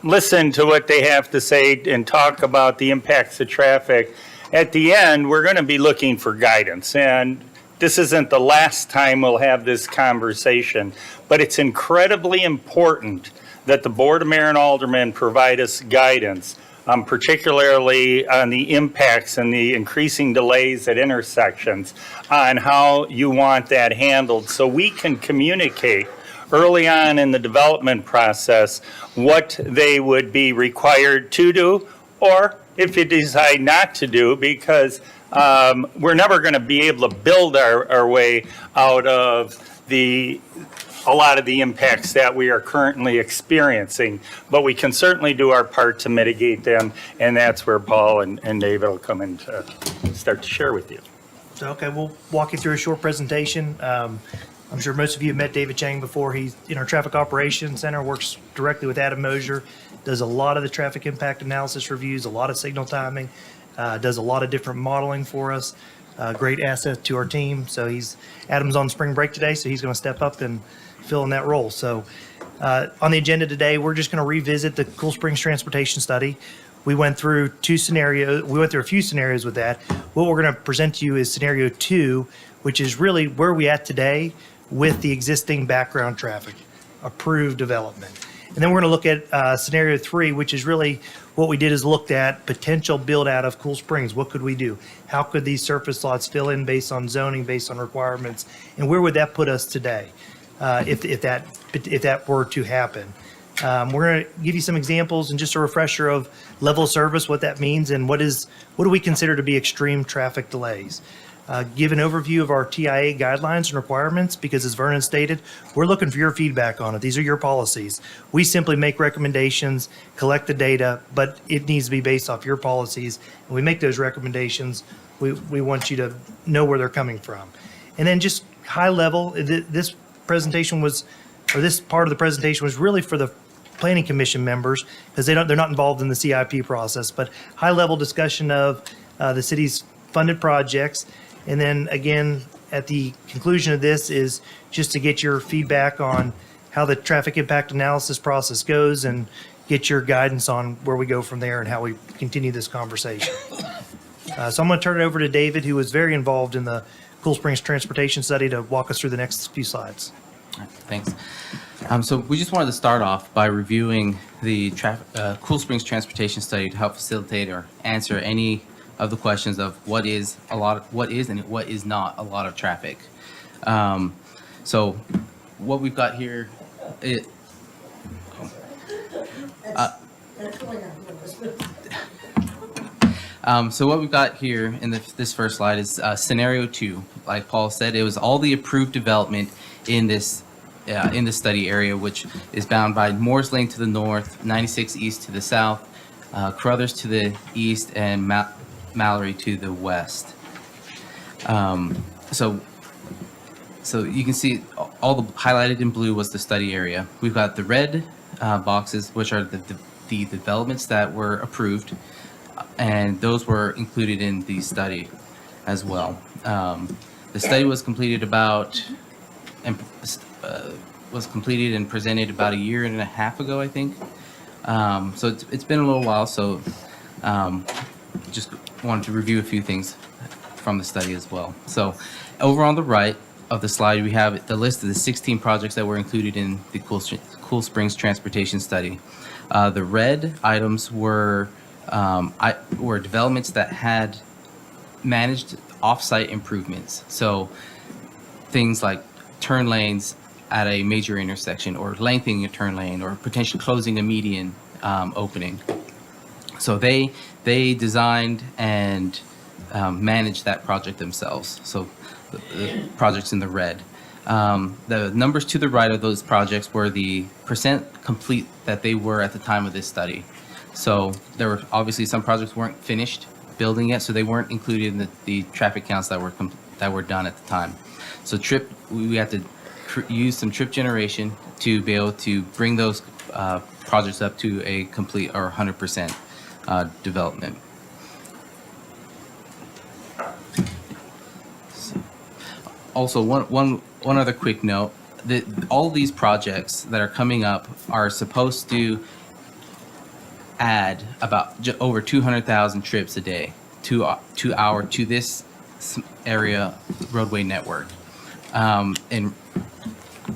H: listen to what they have to say and talk about the impacts of traffic, at the end, we're going to be looking for guidance. And this isn't the last time we'll have this conversation, but it's incredibly important that the Board of Mayor and Aldermen provide us guidance, particularly on the impacts and the increasing delays at intersections, on how you want that handled, so we can communicate early on in the development process what they would be required to do, or if you decide not to do, because we're never going to be able to build our way out of a lot of the impacts that we are currently experiencing, but we can certainly do our part to mitigate them, and that's where Paul and David will come in to start to share with you.
S: So, okay, we'll walk you through a short presentation. I'm sure most of you have met David Chang before. He's in our Traffic Operations Center, works directly with Adam Mosier, does a lot of the traffic impact analysis reviews, a lot of signal timing, does a lot of different modeling for us. Great asset to our team. So Adam's on spring break today, so he's going to step up and fill in that role. So on the agenda today, we're just going to revisit the Cool Springs Transportation Study. We went through a few scenarios with that. What we're going to present to you is scenario 2, which is really where we at today with the existing background traffic, approved development. And then we're going to look at scenario 3, which is really what we did is looked at potential build out of Cool Springs. What could we do? How could these surface lots fill in based on zoning, based on requirements? And where would that put us today if that were to happen? We're going to give you some examples and just a refresher of level of service, what that means, and what do we consider to be extreme traffic delays. Give an overview of our TIA guidelines and requirements, because as Vernon stated, we're looking for your feedback on it. These are your policies. We simply make recommendations, collect the data, but it needs to be based off your policies. And we make those recommendations. We want you to know where they're coming from. And then just high level, this presentation was, or this part of the presentation was really for the Planning Commission members, because they're not involved in the CIP process, but high level discussion of the city's funded projects. And then again, at the conclusion of this is just to get your feedback on how the traffic impact analysis process goes and get your guidance on where we go from there and how we continue this conversation. So I'm going to turn it over to David, who was very involved in the Cool Springs Transportation Study, to walk us through the next few slides.
T: All right, thanks. So we just wanted to start off by reviewing the Cool Springs Transportation Study to help facilitate or answer any of the questions of what is and what is not a lot of traffic. So what we've got here, so what we've got here in this first slide is scenario 2. Like Paul said, it was all the approved development in this study area, which is bound by Moore's Lane to the north, 96 East to the south, Carruthers to the east, and Mallory to the west. So you can see all the highlighted in blue was the study area. We've got the red boxes, which are the developments that were approved, and those were included in the study as well. The study was completed and presented about a year and a half ago, I think. So it's been a little while. So just wanted to review a few things from the study as well. So over on the right of the slide, we have the list of the 16 projects that were included in the Cool Springs Transportation Study. The red items were developments that had managed off-site improvements. So things like turn lanes at a major intersection, or lengthening a turn lane, or potentially closing a median opening. So they designed and managed that project themselves. So the projects in the red. The numbers to the right of those projects were the percent complete that they were at the time of this study. So there were obviously some projects weren't finished building yet, so they weren't included in the traffic counts that were done at the time. So we had to use some trip generation to be able to bring those projects up to a complete or 100% development. Also, one other quick note, that all these projects that are coming up are supposed to add about over 200,000 trips a day to this area roadway network. In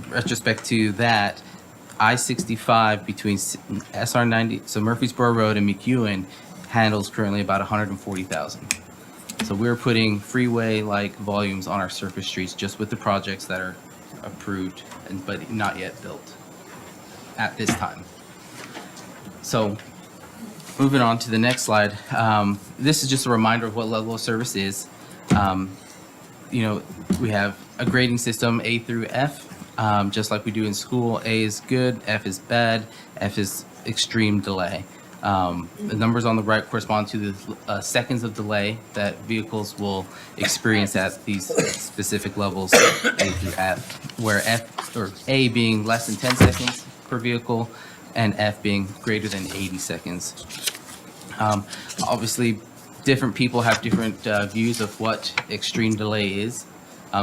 T: retrospect to that, I-65 between SR90, so Murfreesboro Road and McEwen handles currently about 140,000. So we're putting freeway-like volumes on our surface streets just with the projects that are approved but not yet built at this time. So moving on to the next slide, this is just a reminder of what level of service is. We have a grading system, A through F, just like we do in school. A is good, F is bad, F is extreme delay. The numbers on the right correspond to the seconds of delay that vehicles will experience at these specific levels, A through F, where A being less than 10 seconds per vehicle and F being greater than 80 seconds. Obviously, different people have different views of what extreme delay is.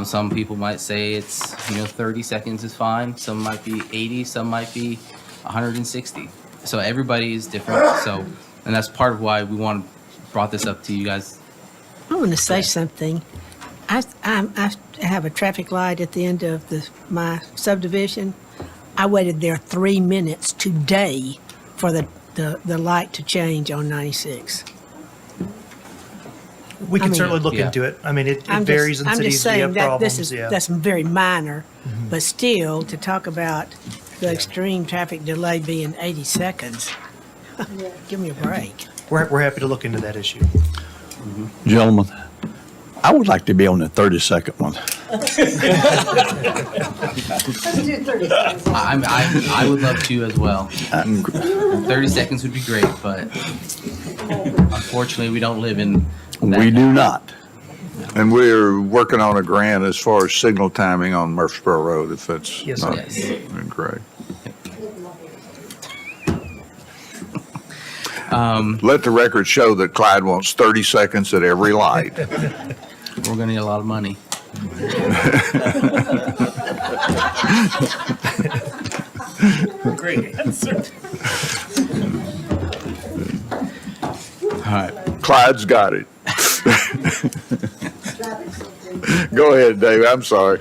T: Some people might say it's 30 seconds is fine. Some might be 80. Some might be 160. So everybody is different. And that's part of why we brought this up to you guys.
U: I want to say something. I have a traffic light at the end of my subdivision. I waited there 3 minutes today for the light to change on 96.
S: We can certainly look into it. I mean, it varies in cities.
U: I'm just saying that
S: problems.
U: that's very minor, but still, to talk about the extreme traffic delay being 80 seconds, give me a break.
S: We're happy to look into that issue.
V: Gentlemen, I would like to be on the 30-second one.
T: I would love to as well. 30 seconds would be great, but unfortunately, we don't live in that.
V: We do not.
A: And we're working on a grant as far as signal timing on Murfreesboro Road, if that's
S: Yes,
A: not
S: sir.
A: great. Let the record show that Clyde wants 30 seconds at every light.
T: We're going to need a lot of money.
S: Great answer.
A: All right. Clyde's got it. Go ahead, Dave. I'm sorry.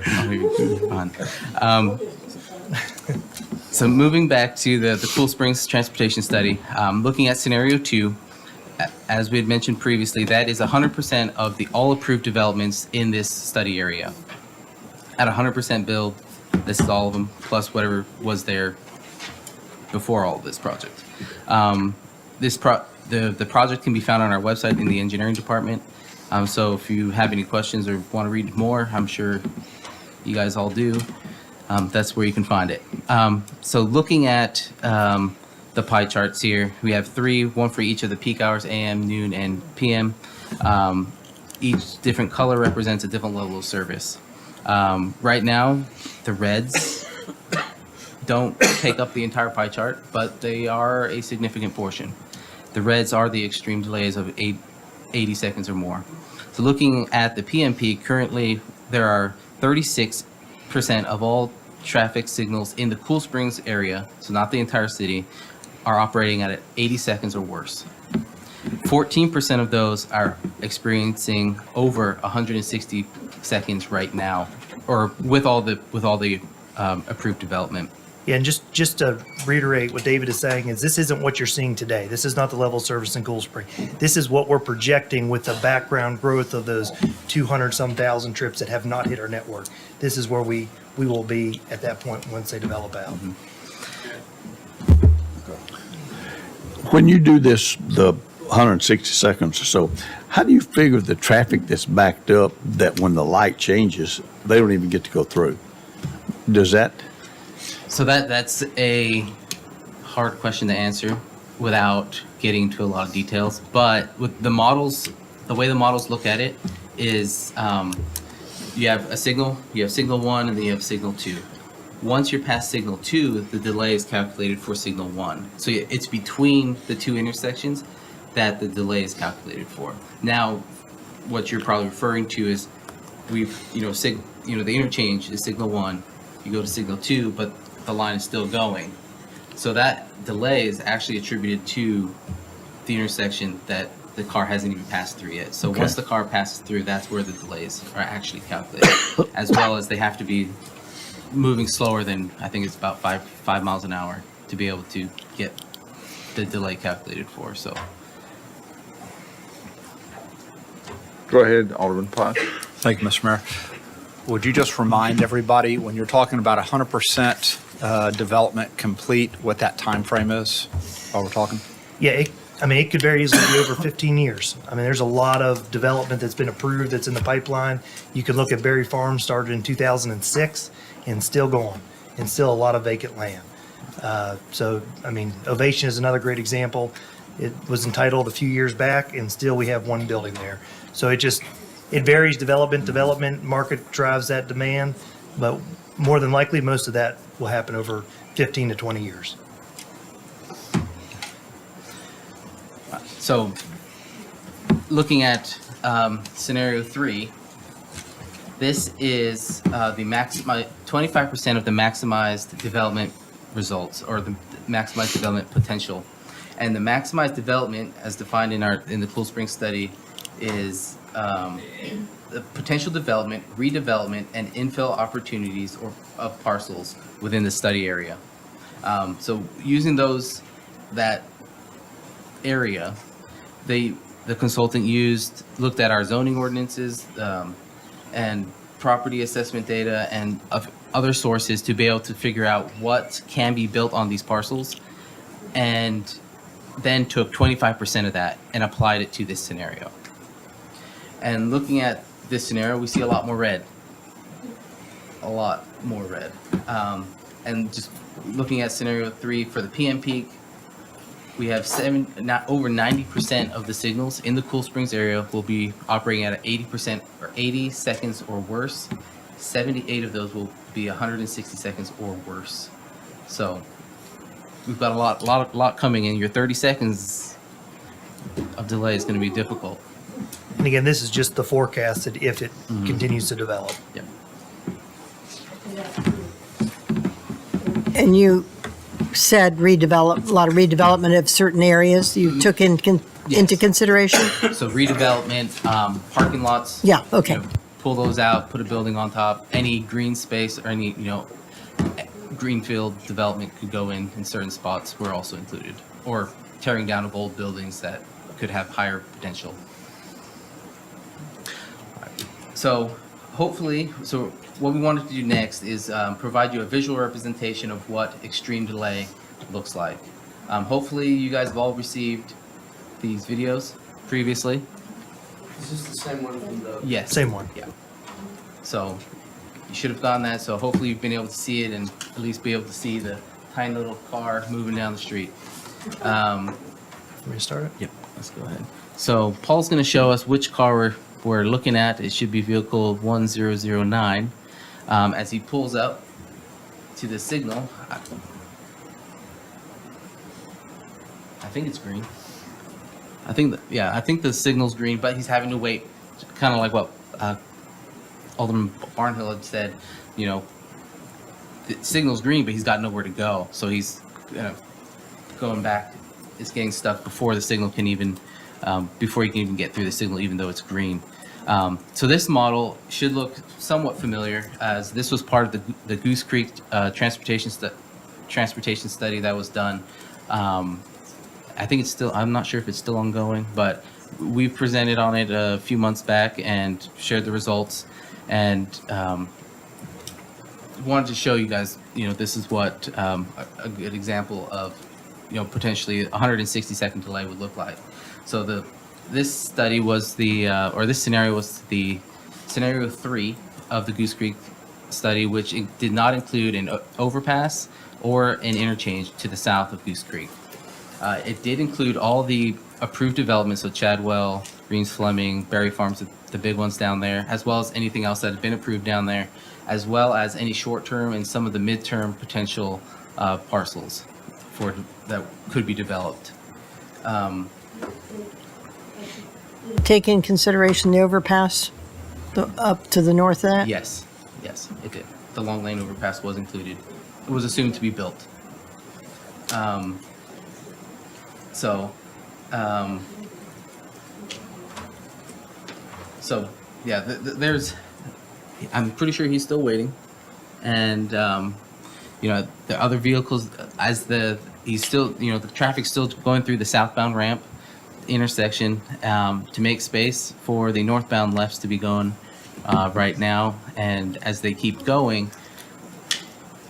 T: So moving back to the Cool Springs Transportation Study, looking at scenario 2, as we had mentioned previously, that is 100% of the all approved developments in this study area. At 100% build, this is all of them, plus whatever was there before all of this project. The project can be found on our website in the engineering department. So if you have any questions or want to read more, I'm sure you guys all do. That's where you can find it. So looking at the pie charts here, we have 3, one for each of the peak hours, AM, noon, and PM. Each different color represents a different level of service. Right now, the reds don't take up the entire pie chart, but they are a significant portion. The reds are the extreme delays of 80 seconds or more. So looking at the PMP, currently there are 36% of all traffic signals in the Cool Springs area, so not the entire city, are operating at 80 seconds or worse. 14% of those are experiencing over 160 seconds right now, or with all the approved development.
S: Yeah, and just to reiterate what David is saying is this isn't what you're seeing today. This is not the level of service in Cool Spring. This is what we're projecting with the background growth of those 200-some thousand trips that have not hit our network. This is where we will be at that point once they develop out.
V: When you do this, the 160 seconds or so, how do you figure the traffic that's backed up that when the light changes, they don't even get to go through? Does that,
T: So that's a hard question to answer without getting into a lot of details. But with the models, the way the models look at it is you have signal 1, and then you have signal 2. Once you're past signal 2, the delay is calculated for signal 1. So it's between the two intersections that the delay is calculated for. Now, what you're probably referring to is the interchange is signal 1. You go to signal 2, but the line is still going. So that delay is actually attributed to the intersection that the car hasn't even passed through yet. So
V: Okay.
T: once the car passes through, that's where the delays are actually calculated, as well as they have to be moving slower than, I think it's about 5 miles an hour to be able to get the delay calculated for. So
A: Go ahead, Alderman Potts.
P: Thank you, Mr. Mayor. Would you just remind everybody, when you're talking about 100% development complete, what that time frame is while we're talking?
S: Yeah, it could very easily be over 15 years. I mean, there's a lot of development that's been approved that's in the pipeline. You could look at Berry Farm, started in 2006 and still going, and still a lot of vacant land. So, I mean, Ovation is another great example. It was entitled a few years back, and still we have one building there. So it varies, development, market drives that demand, but more than likely, most of that will happen over 15 to 20 years.
T: So, looking at scenario 3, this is the 25% of the maximized development results, or the maximized development potential. And the maximized development, as defined in the Cool Springs study, is the potential development, redevelopment, and infill opportunities of parcels within the study area. So using that area, the consultant looked at our zoning ordinances and property assessment data and other sources to be able to figure out what can be built on these parcels, and then took 25% of that and applied it to this scenario. And looking at this scenario, we see a lot more red. And just looking at scenario 3 for the PM peak, we have over 90% of the signals in the Cool Springs area will be operating at 80% or 80 seconds or worse. 78 of those will be 160 seconds or worse. So we've got a lot coming in. Your 30 seconds of delay is going to be difficult.
S: And again, this is just the forecasted if it continues to develop.
T: Yep.
K: And you said a lot of redevelopment of certain areas you took into consideration?
T: So redevelopment, parking lots.
K: Yeah, okay.
T: Pull those out, put a building on top. Any green space or any, greenfield development could go in certain spots were also included. Or tearing down of old buildings that could have higher potential. So what we wanted to do next is provide you a visual representation of what extreme delay looks like. Hopefully you guys have all received these videos previously.
O: Is this the same one from the?
T: Yes.
S: Same one.
T: Yeah. So you should have gotten that. So hopefully you've been able to see it and at least be able to see the tiny little car moving down the street.
S: Want me to start it?
T: Yep. Let's go ahead. So Paul's going to show us which car we're looking at. It should be vehicle 1009. As he pulls up to the signal, I think it's green. I think the signal's green, but he's having to wait, kind of like what Alderman Barnhill had said. The signal's green, but he's got nowhere to go, so he's going back. It's getting stuck before the signal can even, before he can even get through the signal, even though it's green. So this model should look somewhat familiar, as this was part of the Goose Creek transportation study that was done. I think it's still, I'm not sure if it's still ongoing, but we've presented on it a few months back and shared the results, and wanted to show you guys, this is what a good example of, potentially 160-second delay would look like. So this study was this scenario was the scenario 3 of the Goose Creek study, which did not include an overpass or an interchange to the south of Goose Creek. It did include all the approved developments, so Chadwell, Greens Fleming, Berry Farms, the big ones down there, as well as anything else that had been approved down there, as well as any short-term and some of the midterm potential parcels that could be developed.
K: Take in consideration the overpass up to the north of that?
T: Yes, it did. The Long Lane overpass was included. It was assumed to be built. Yeah, there's. I'm pretty sure he's still waiting, and the other vehicles he's still the traffic's still going through the southbound ramp intersection to make space for the northbound lefts to be going right now, and as they keep going,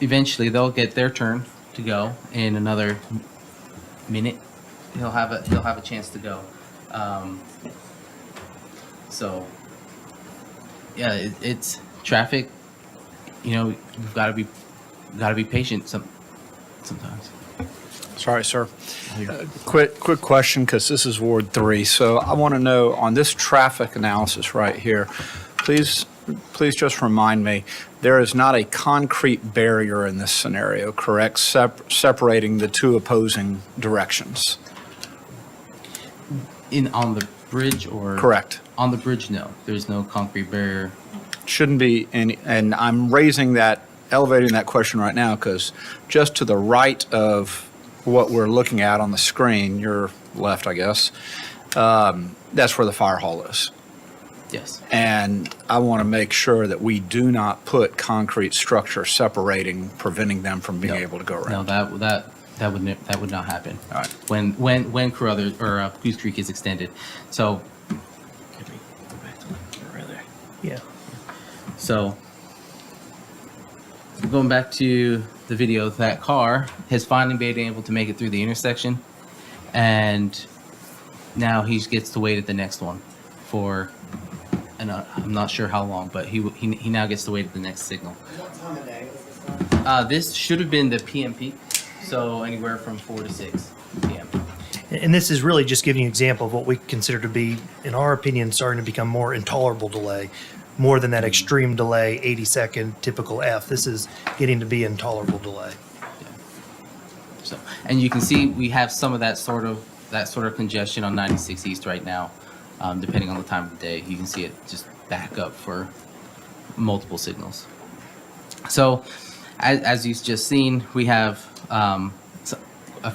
T: eventually they'll get their turn to go in another minute. He'll have a chance to go. It's traffic. We've got to be patient sometimes.
P: Sorry, sir. Quick question, because this is Ward 3. So I want to know, on this traffic analysis right here, please just remind me, there is not a concrete barrier in this scenario, correct, separating the two opposing directions?
T: On the bridge or?
P: Correct.
T: On the bridge, no. There's no concrete barrier.
P: Shouldn't be any, and I'm elevating that question right now, because just to the right of what we're looking at on the screen, your left, I guess, that's where the fire hall is.
T: Yes.
P: And I want to make sure that we do not put concrete structure separating, preventing them from being able to go around.
T: No, that would not happen.
P: All right.
T: When Carruthers or Goose Creek is extended. So.
S: Yeah.
T: So. Going back to the video, that car has finally been able to make it through the intersection, and now he gets to wait at the next one for, and I'm not sure how long, but he now gets to wait at the next signal.
D: What time of day was this?
T: This should have been the PM peak, so anywhere from 4 to 6 PM.
S: And this is really just giving you an example of what we consider to be, in our opinion, starting to become more intolerable delay. More than that extreme delay, 80-second typical F. This is getting to be intolerable delay.
T: So, and you can see we have some of that sort of congestion on 96 East right now, depending on the time of the day. You can see it just back up for multiple signals. So, as you've just seen, we have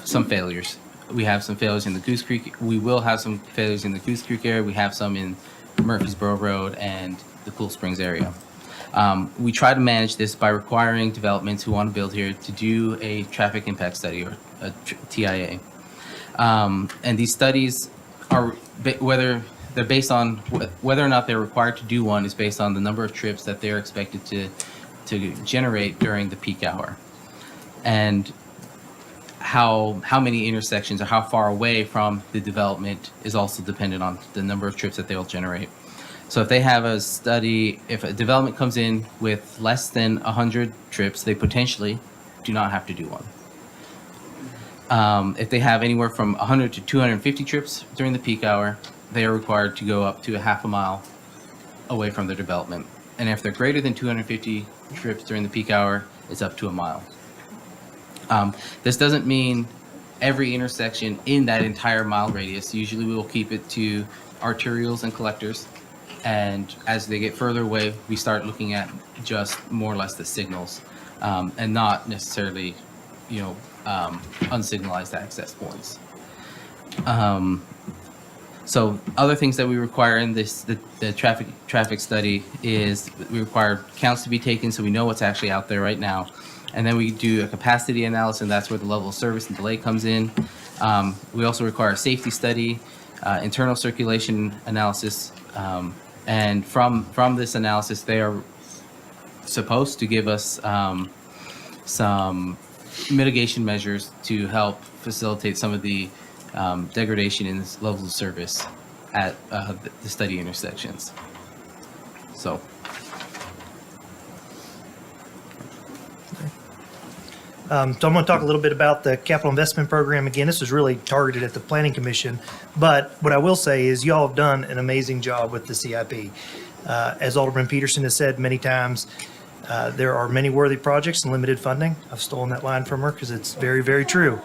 T: some failures. We have some failures in the Goose Creek. We will have some failures in the Goose Creek area. We have some in Murfreesboro Road and the Cool Springs area. We try to manage this by requiring developments who want to build here to do a traffic impact study, or a TIA. And these studies are, whether they're based on whether or not they're required to do one, is based on the number of trips that they're expected to generate during the peak hour, and how many intersections or how far away from the development is also dependent on the number of trips that they'll generate. So if they have a study, if a development comes in with less than 100 trips, they potentially do not have to do one. If they have anywhere from 100 to 250 trips during the peak hour, they are required to go up to a half a mile away from their development. And if they're greater than 250 trips during the peak hour, it's up to a mile. This doesn't mean every intersection in that entire mile radius. Usually we will keep it to arterials and collectors. And as they get further away, we start looking at just more or less the signals, and not necessarily, unsignalized access points. So other things that we require in the traffic study is we require counts to be taken so we know what's actually out there right now. And then we do a capacity analysis, and that's where the level of service and delay comes in. We also require a safety study, internal circulation analysis, and from this analysis, they are supposed to give us some mitigation measures to help facilitate some of the degradation in this level of service at the study intersections. So.
S: So I'm going to talk a little bit about the capital investment program. Again, this was really targeted at the Planning Commission, but what I will say is y'all have done an amazing job with the CIP. As Alderman Peterson has said many times, there are many worthy projects and limited funding. I've stolen that line from her because it's very, very true.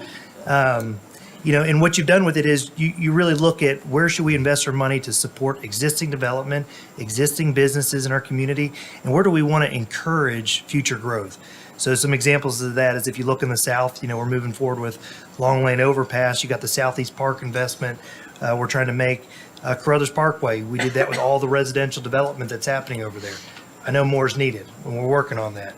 S: And what you've done with it is you really look at where should we invest our money to support existing development, existing businesses in our community, and where do we want to encourage future growth. So some examples of that is if you look in the south, we're moving forward with Long Lane Overpass. You got the Southeast Park investment. We're trying to make Carruthers Parkway. We did that with all the residential development that's happening over there. I know more is needed, and we're working on that.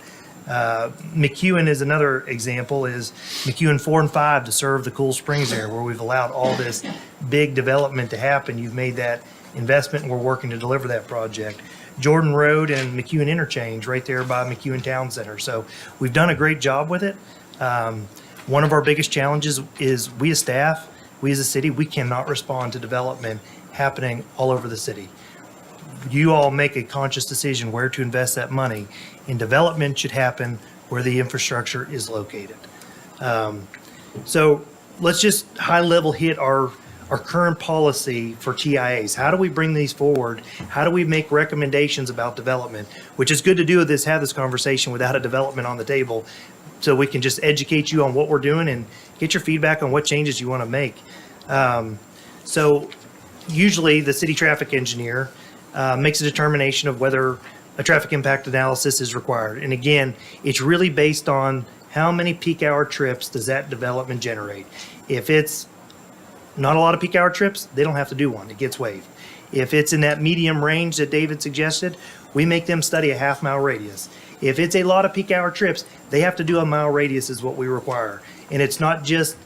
S: McEwen is another example, is McEwen 4 and 5 to serve the Cool Springs area where we've allowed all this big development to happen. You've made that investment, and we're working to deliver that project. Jordan Road and McEwen Interchange right there by McEwen Town Center. So we've done a great job with it. One of our biggest challenges is we as staff, we as a city, we cannot respond to development happening all over the city. You all make a conscious decision where to invest that money, and development should happen where the infrastructure is located. So let's just high level hit our current policy for TIAs. How do we bring these forward? How do we make recommendations about development? Which is good to do this, have this conversation without a development on the table, so we can just educate you on what we're doing and get your feedback on what changes you want to make. So usually the city traffic engineer makes a determination of whether a traffic impact analysis is required. And again, it's really based on how many peak hour trips does that development generate. If it's not a lot of peak hour trips, they don't have to do one. It gets waived. If it's in that medium range that David suggested, we make them study a half-mile radius. If it's a lot of peak hour trips, they have to do a mile radius is what we require. And it's not just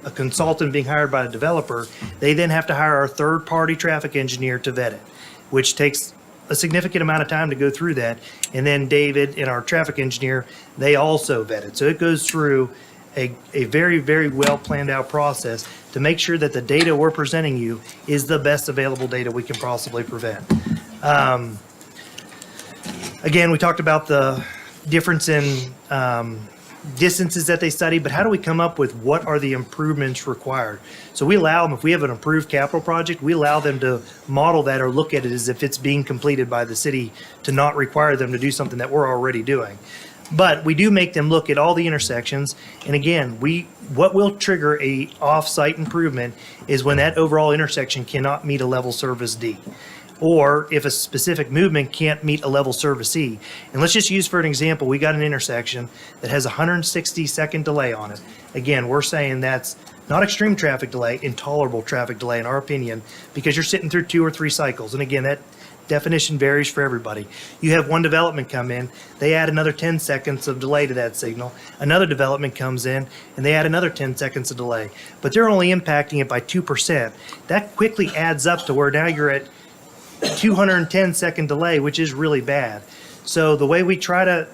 S: a consultant being hired by a developer. They then have to hire our third-party traffic engineer to vet it, which takes a significant amount of time to go through that. And then David and our traffic engineer, they also vet it. So it goes through a very, very well planned out process to make sure that the data we're presenting you is the best available data we can possibly prevent. Again, we talked about the difference in distances that they study, but how do we come up with what are the improvements required? So we allow them, if we have an approved capital project, we allow them to model that or look at it as if it's being completed by the city, to not require them to do something that we're already doing. But we do make them look at all the intersections. And again, what will trigger a off-site improvement is when that overall intersection cannot meet a level service D, or if a specific movement can't meet a level service E. And let's just use for an example, we got an intersection that has a 160-second delay on it. Again, we're saying that's not extreme traffic delay, intolerable traffic delay in our opinion, because you're sitting through 2 or 3 cycles. And again, that definition varies for everybody. You have one development come in, they add another 10 seconds of delay to that signal. Another development comes in and they add another 10 seconds of delay. But they're only impacting it by 2%. That quickly adds up to where now you're at 210-second delay, which is really bad. So the way we try to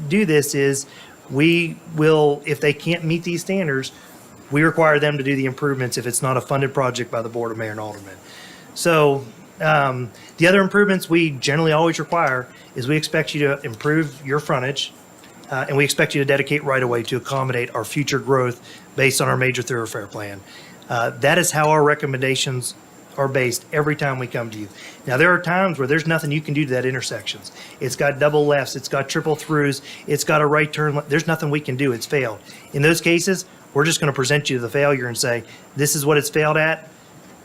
S: do this is we will, if they can't meet these standards, we require them to do the improvements if it's not a funded project by the Board of Mayor and Aldermen. So the other improvements we generally always require is we expect you to improve your frontage, and we expect you to dedicate right-of-way to accommodate our future growth based on our major thoroughfare plan. That is how our recommendations are based every time we come to you. Now, there are times where there's nothing you can do to that intersections. It's got double lefts, it's got triple throughs, it's got a right turn. There's nothing we can do. It's failed. In those cases, we're just going to present you the failure and say, this is what it's failed at.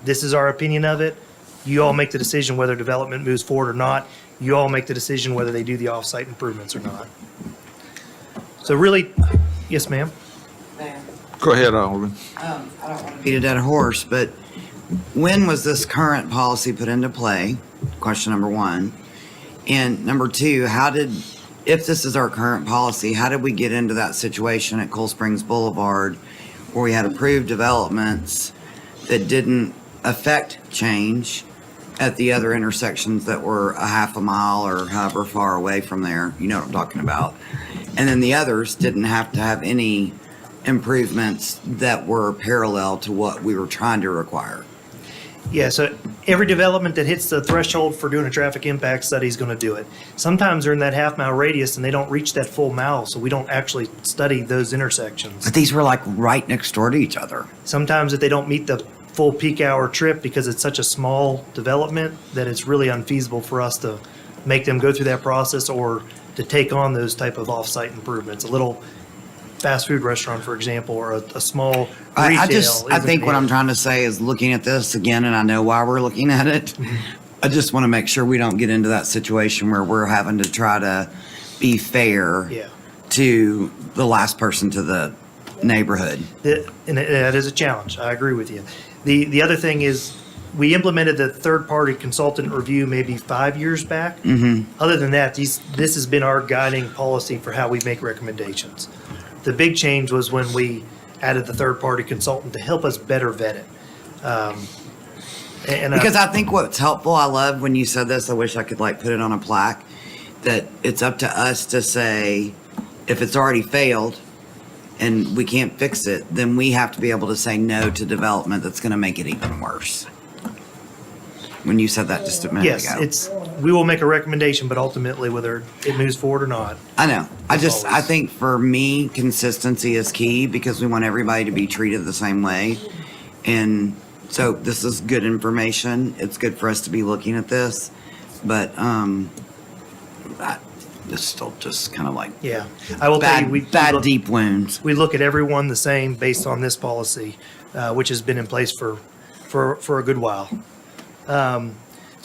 S: This is our opinion of it. You all make the decision whether development moves forward or not. You all make the decision whether they do the off-site improvements or not. So really, yes, ma'am.
A: Go ahead, Alderman.
M: I don't want to beat a dead horse, but when was this current policy put into play? Question number one. And number two, if this is our current policy, how did we get into that situation at Cool Springs Boulevard where we had approved developments that didn't affect change at the other intersections that were a half a mile or however far away from there? You know what I'm talking about. And then the others didn't have to have any improvements that were parallel to what we were trying to require.
S: Yeah, so every development that hits the threshold for doing a traffic impact study is going to do it. Sometimes they're in that half-mile radius and they don't reach that full mile, so we don't actually study those intersections.
M: But these were like right next door to each other.
S: Sometimes if they don't meet the full peak hour trip because it's such a small development that it's really unfeasible for us to make them go through that process or to take on those type of off-site improvements. A little fast food restaurant, for example, or a small retail.
M: I think what I'm trying to say is looking at this again, and I know why we're looking at it. I just want to make sure we don't get into that situation where we're having to try to be fair to the last person to the neighborhood.
S: And that is a challenge. I agree with you. The other thing is we implemented the third-party consultant review maybe 5 years back. Other than that, this has been our guiding policy for how we make recommendations. The big change was when we added the third-party consultant to help us better vet it.
M: Because I think what's helpful, I love when you said this, I wish I could like put it on a plaque, that it's up to us to say, if it's already failed and we can't fix it, then we have to be able to say no to development that's going to make it even worse. When you said that just a minute ago.
S: Yes, we will make a recommendation, but ultimately whether it moves forward or not.
M: I know. I think for me, consistency is key because we want everybody to be treated the same way. And so this is good information. It's good for us to be looking at this. But it's still just kind of like
S: I will tell you,
M: bad deep wounds.
S: We look at everyone the same based on this policy, which has been in place for a good while. So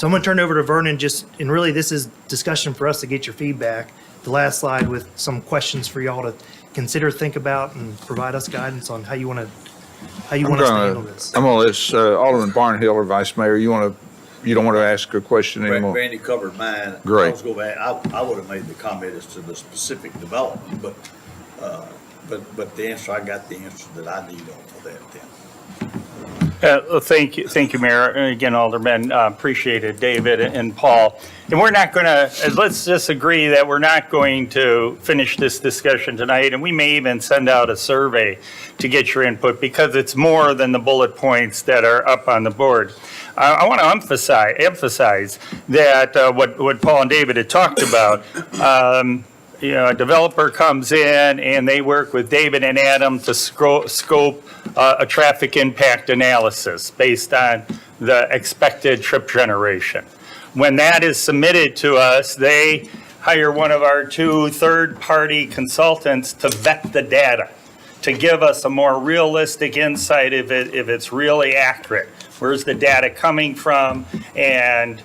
S: I'm going to turn it over to Vernon and really this is discussion for us to get your feedback. The last slide with some questions for y'all to consider, think about, and provide us guidance on how you want us to handle this.
A: I'm going to let Alderman Barnhill or Vice Mayor, you don't want to ask a question anymore?
V: Randy covered mine.
A: Great.
V: I would have made the comment as to the specific development, but the answer, I got the answer that I need on that then.
H: Thank you, Mayor. And again, Alderman, appreciate it, David and Paul. And we're not going to, let's just agree that we're not going to finish this discussion tonight. And we may even send out a survey to get your input because it's more than the bullet points that are up on the board. I want to emphasize that what Paul and David had talked about, a developer comes in and they work with David and Adam to scope a traffic impact analysis based on the expected trip generation. When that is submitted to us, they hire one of our 2 third-party consultants to vet the data, to give us a more realistic insight if it's really accurate. Where's the data coming from, and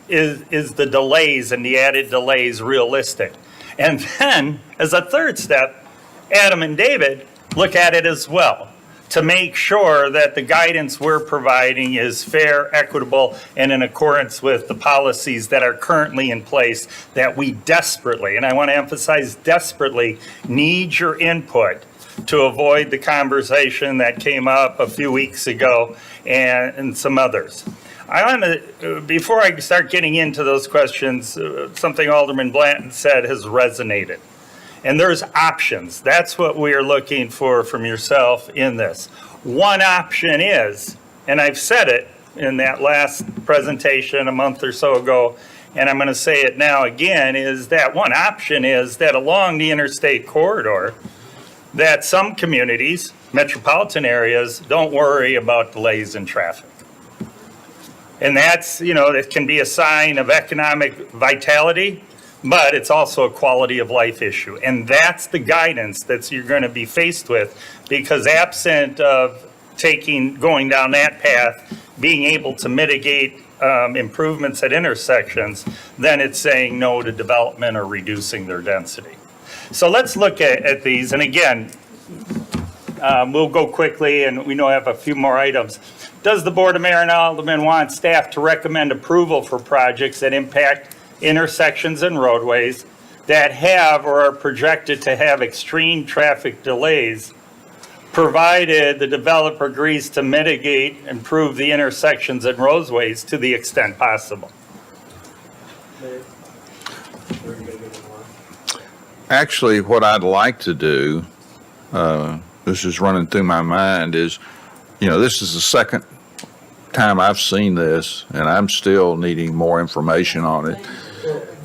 H: is the delays and the added delays realistic? And then, as a third step, Adam and David look at it as well to make sure that the guidance we're providing is fair, equitable, and in accordance with the policies that are currently in place that we desperately, and I want to emphasize desperately, need your input to avoid the conversation that came up a few weeks ago and some others. I want to, before I start getting into those questions, something Alderman Blanton said has resonated. And there's options. That's what we are looking for from yourself in this. One option is, and I've said it in that last presentation a month or so ago, and I'm going to say it now again, is that one option is that along the interstate corridor, that some communities, metropolitan areas, don't worry about delays in traffic. And that's, it can be a sign of economic vitality, but it's also a quality of life issue. And that's the guidance that you're going to be faced with, because absent of going down that path, being able to mitigate improvements at intersections, then it's saying no to development or reducing their density. So let's look at these. And again, we'll go quickly, and we know I have a few more items. Does the Board of Mayor and Aldermen want staff to recommend approval for projects that impact intersections and roadways that have or are projected to have extreme traffic delays, provided the developer agrees to mitigate, improve the intersections and roadways to the extent possible?
A: Actually, what I'd like to do, this is running through my mind, is, this is the second time I've seen this, and I'm still needing more information on it.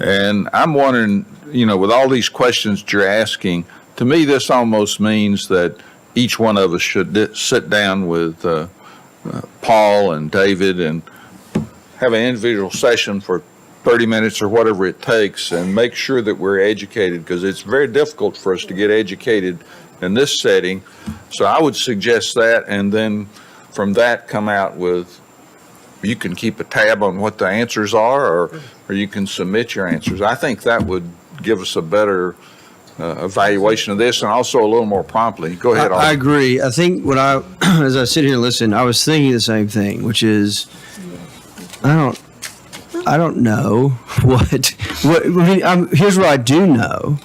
A: And I'm wondering, with all these questions you're asking, to me, this almost means that each one of us should sit down with Paul and David and have an individual session for 30 minutes or whatever it takes and make sure that we're educated, because it's very difficult for us to get educated in this setting. So I would suggest that, and then from that come out with, you can keep a tab on what the answers are, or you can submit your answers. I think that would give us a better evaluation of this, and also a little more promptly. Go ahead.
O: I agree. I think as I sit here and listen, I was thinking the same thing, which is, I don't know what I mean, here's what I do know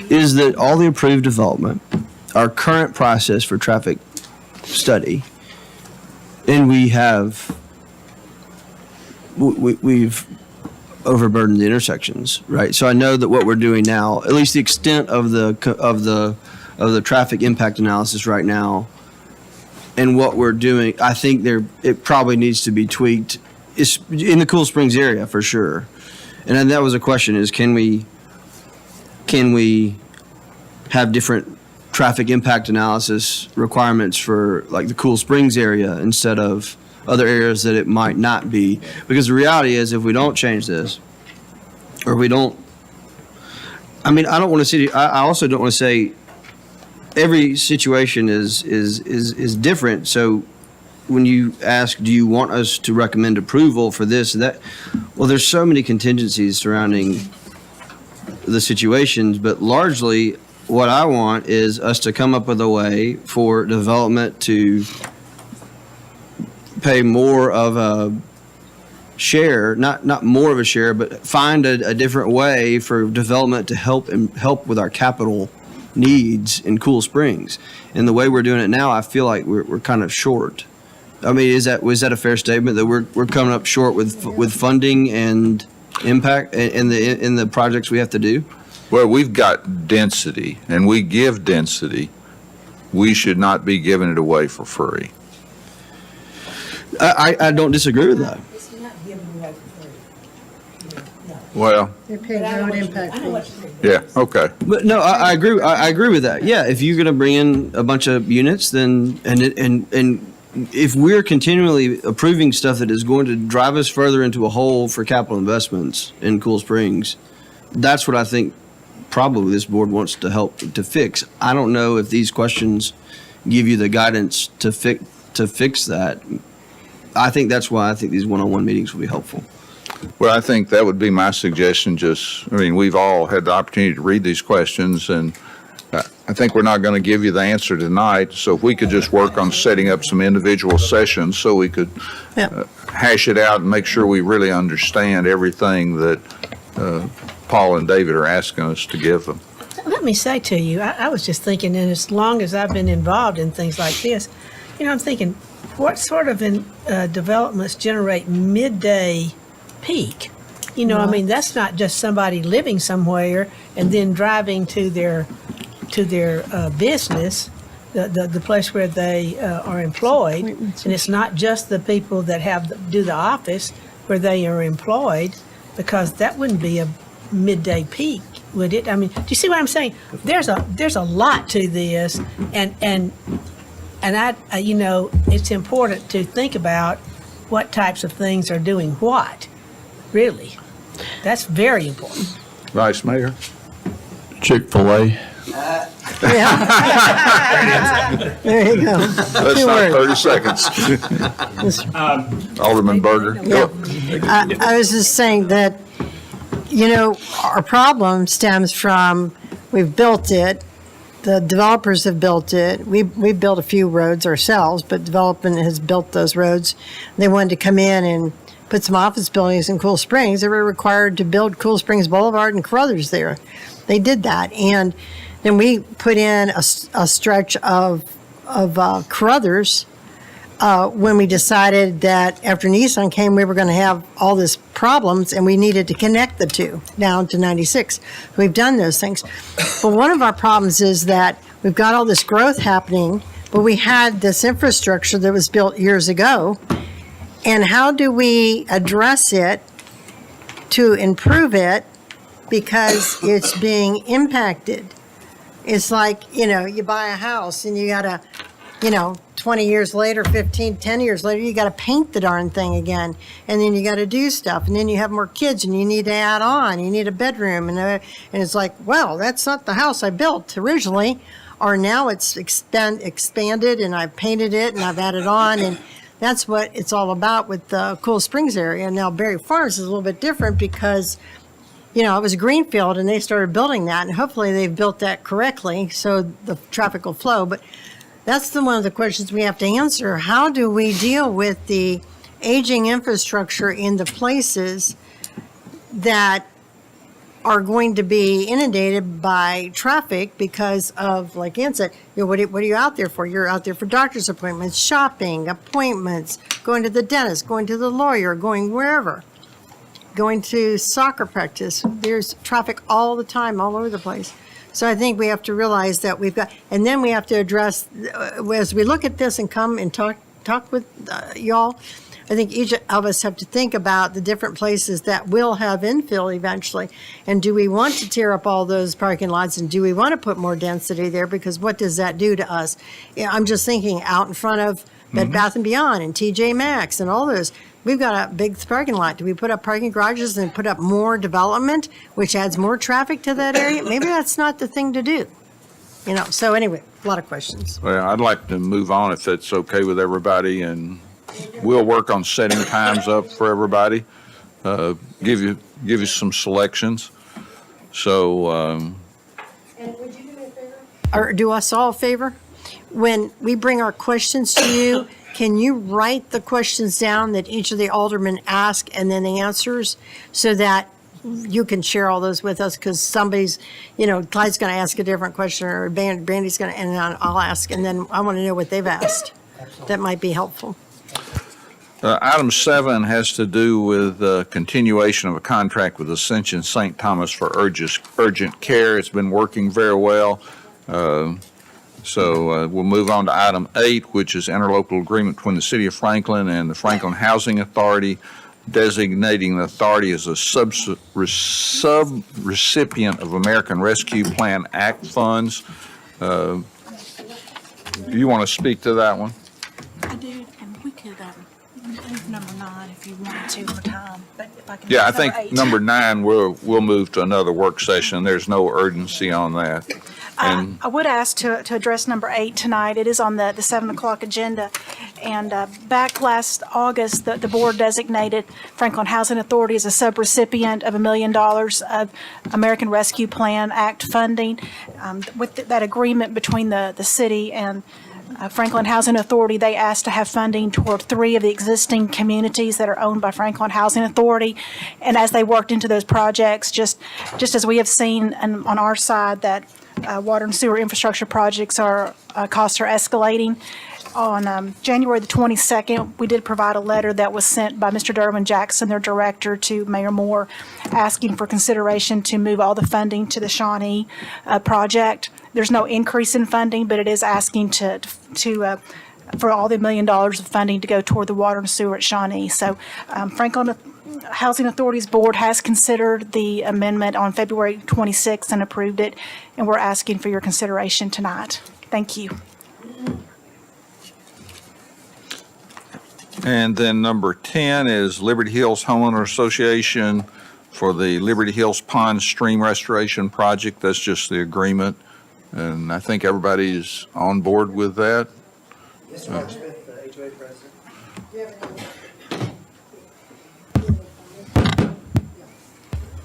O: is that all the approved development, our current process for traffic study, and we've overburdened the intersections, right? So I know that what we're doing now, at least the extent of the traffic impact analysis right now, and what we're doing, I think it probably needs to be tweaked. It's in the Cool Springs area for sure. And then that was a question: is can we have different traffic impact analysis requirements for like the Cool Springs area instead of other areas that it might not be? Because the reality is, if we don't change this, or we don't, I mean, I don't want to see. I also don't want to say every situation is different. So when you ask, do you want us to recommend approval for this and that? Well, there's so many contingencies surrounding the situations, but largely what I want is us to come up with a way for development to pay more of a share, not more of a share, but find a different way for development to help with our capital needs in Cool Springs. And the way we're doing it now, I feel like we're kind of short. I mean, was that a fair statement that we're coming up short with funding and impact in the projects we have to do?
A: Well, we've got density, and we give density. We should not be giving it away for free.
O: I don't disagree with that.
A: Well,
K: They're paying road impact fees.
A: yeah, okay.
O: But no, I agree. I agree with that. Yeah, if you're going to bring in a bunch of units, then and if we're continually approving stuff that is going to drive us further into a hole for capital investments in Cool Springs, that's what I think probably this board wants to help to fix. I don't know if these questions give you the guidance to fix that. I think that's why I think these one-on-one meetings will be helpful.
A: Well, I think that would be my suggestion. We've all had the opportunity to read these questions, and I think we're not going to give you the answer tonight. So if we could just work on setting up some individual sessions so we could hash it out and make sure we really understand everything that Paul and David are asking us to give them.
U: Let me say to you, I was just thinking, and as long as I've been involved in things like this, I'm thinking, what sort of developments generate midday peak? I mean, that's not just somebody living somewhere and then driving to their business, the place where they are employed, and it's not just the people that do the office where they are employed, because that wouldn't be a midday peak, would it? I mean, do you see what I'm saying? There's a lot to this, and I it's important to think about what types of things are doing what. Really, that's very important.
A: Vice Mayor?
E: Chick-fil-A.
K: There you go.
A: That's not 30 seconds. Alderman Berger?
K: I was just saying that, our problem stems from, we've built it, the developers have built it, we've built a few roads ourselves, but development has built those roads. They wanted to come in and put some office buildings in Cool Springs. They were required to build Cool Springs Boulevard and Carruthers there. They did that, and then we put in a stretch of Carruthers when we decided that after Nissan came, we were going to have all these problems, and we needed to connect the two down to 96. We've done those things, but one of our problems is that we've got all this growth happening, but we had this infrastructure that was built years ago, And how do we address it to improve it because it's being impacted? It's like, you buy a house and you gotta, 20 years later, 10 years later, you gotta paint the darn thing again. And then you gotta do stuff. And then you have more kids and you need to add on. You need a bedroom. And it's like, well, that's not the house I built originally. Or now it's expanded and I've painted it and I've added on. And that's what it's all about with the Cool Springs area. Now, Berry Farms is a little bit different because, it was a greenfield and they started building that. And hopefully they've built that correctly so the traffic will flow. But that's one of the questions we have to answer. How do we deal with the aging infrastructure in the places that are going to be inundated by traffic because of, like Ann said, what are you out there for? You're out there for doctor's appointments, shopping, appointments, going to the dentist, going to the lawyer, going wherever, going to soccer practice. There's traffic all the time, all over the place. So I think we have to realize that and then we have to address, as we look at this and come and talk with y'all, I think each of us have to think about the different places that will have infill eventually. And do we want to tear up all those parking lots and do we want to put more density there? Because what does that do to us? I'm just thinking out in front of Bed Bath & Beyond and TJ Maxx and all those. We've got a big parking lot. Do we put up parking garages and put up more development, which adds more traffic to that area? Maybe that's not the thing to do. So anyway, a lot of questions.
A: Well, I'd like to move on if that's okay with everybody, and we'll work on setting times up for everybody. Give you some selections. So.
K: And would you do me a favor? Or do us all a favor? When we bring our questions to you, can you write the questions down that each of the aldermen ask and then the answers so that you can share all those with us? Because somebody's, Clyde's going to ask a different question or Brandy's going to, and I'll ask, and then I want to know what they've asked. That might be helpful.
A: Item 7 has to do with continuation of a contract with Ascension St. Thomas for urgent care. It's been working very well. So we'll move on to item 8, which is interlocal agreement between the City of Franklin and the Franklin Housing Authority, designating the authority as a sub-recipient of American Rescue Plan Act funds. Do you want to speak to that one?
C: I do, and we could move number 9 if you wanted to for time, but if I can.
A: Yeah, I think number 9, we'll move to another work session. There's no urgency on that. And
C: I would ask to address number 8 tonight. It is on the 7 o'clock agenda. And back last August, the board designated Franklin Housing Authority as a subrecipient of $1 million of American Rescue Plan Act funding. With that agreement between the city and Franklin Housing Authority, they asked to have funding toward 3 of the existing communities that are owned by Franklin Housing Authority. And as they worked into those projects, just as we have seen on our side that water and sewer infrastructure projects costs are escalating. On January the 22nd, we did provide a letter that was sent by Mr. Derwin Jackson, their director, to Mayor Moore, asking for consideration to move all the funding to the Shawnee project. There's no increase in funding, but it is asking for all the $1 million of funding to go toward the water and sewer at Shawnee. So Franklin Housing Authority's board has considered the amendment on February 26th and approved it, and we're asking for your consideration tonight. Thank you.
A: And then number 10 is Liberty Hills Homeowner Association for the Liberty Hills Pond Stream Restoration Project. That's just the agreement, and I think everybody's on board with that.
S: Yes, Mark Smith, the HOA president.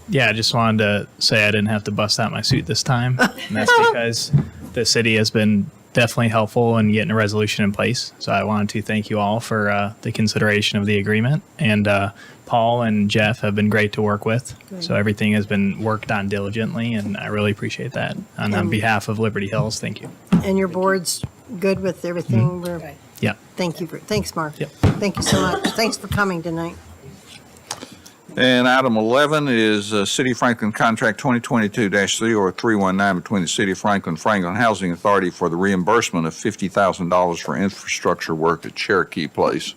F: Yeah, I just wanted to say I didn't have to bust out my suit this time. And that's because the city has been definitely helpful in getting a resolution in place. So I wanted to thank you all for the consideration of the agreement. And Paul and Jeff have been great to work with.
K: Great.
F: So everything has been worked on diligently, and I really appreciate that. And on behalf of Liberty Hills, thank you.
K: And your board's good with everything?
F: Yeah.
K: Thanks, Mark.
F: Yep.
K: Thank you so much. Thanks for coming tonight.
A: And item 11 is City of Franklin Contract 2022-30319 between the City of Franklin Housing Authority for the reimbursement of $50,000 for infrastructure work at Cherokee Place.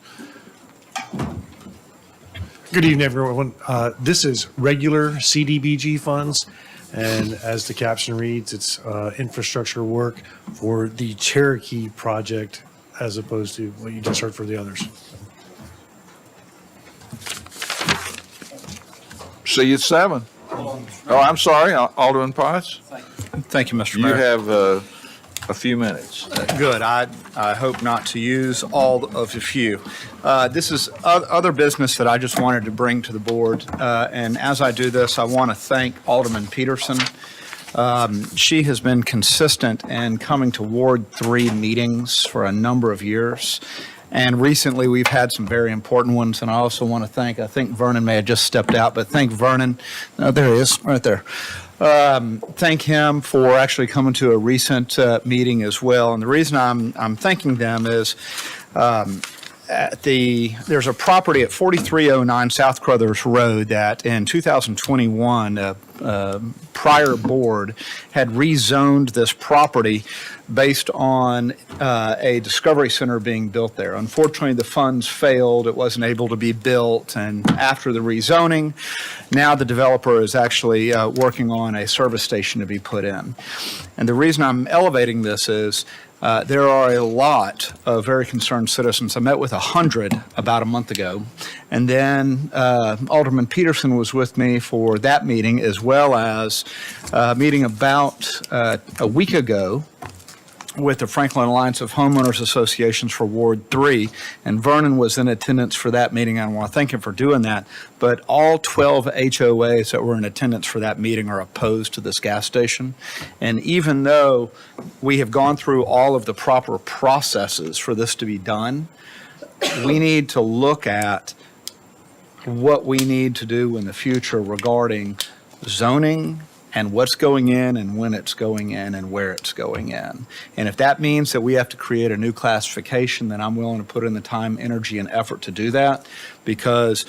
B: Good evening, everyone. This is regular CDBG funds, and as the caption reads, it's infrastructure work for the Cherokee project as opposed to what you just heard for the others.
A: See you at 7. Oh, I'm sorry, Alderman Potts.
P: Thank you, Mr.
A: You
P: Mayor.
A: have a few minutes.
P: Good. I hope not to use all of the few. This is other business that I just wanted to bring to the board. And as I do this, I want to thank Alderman Peterson. She has been consistent in coming to Ward 3 meetings for a number of years. And recently, we've had some very important ones, and I also want to I think Vernon may have just stepped out, but thank Vernon. Oh, there he is, right there. Thank him for actually coming to a recent meeting as well. And the reason I'm thanking them is there's a property at 4309 South Crothers Road that in 2021, prior board had rezoned this property based on a discovery center being built there. Unfortunately, the funds failed. It wasn't able to be built. And after the rezoning, now the developer is actually working on a service station to be put in. And the reason I'm elevating this is there are a lot of very concerned citizens. I met with 100 about a month ago. And then Alderman Peterson was with me for that meeting, as well as a meeting about a week ago with the Franklin Alliance of Homeowners Associations for Ward 3, and Vernon was in attendance for that meeting. I want to thank him for doing that. But all 12 HOAs that were in attendance for that meeting are opposed to this gas station. And even though we have gone through all of the proper processes for this to be done, we need to look at what we need to do in the future regarding zoning and what's going in and when it's going in and where it's going in. And if that means that we have to create a new classification, then I'm willing to put in the time, energy, and effort to do that, because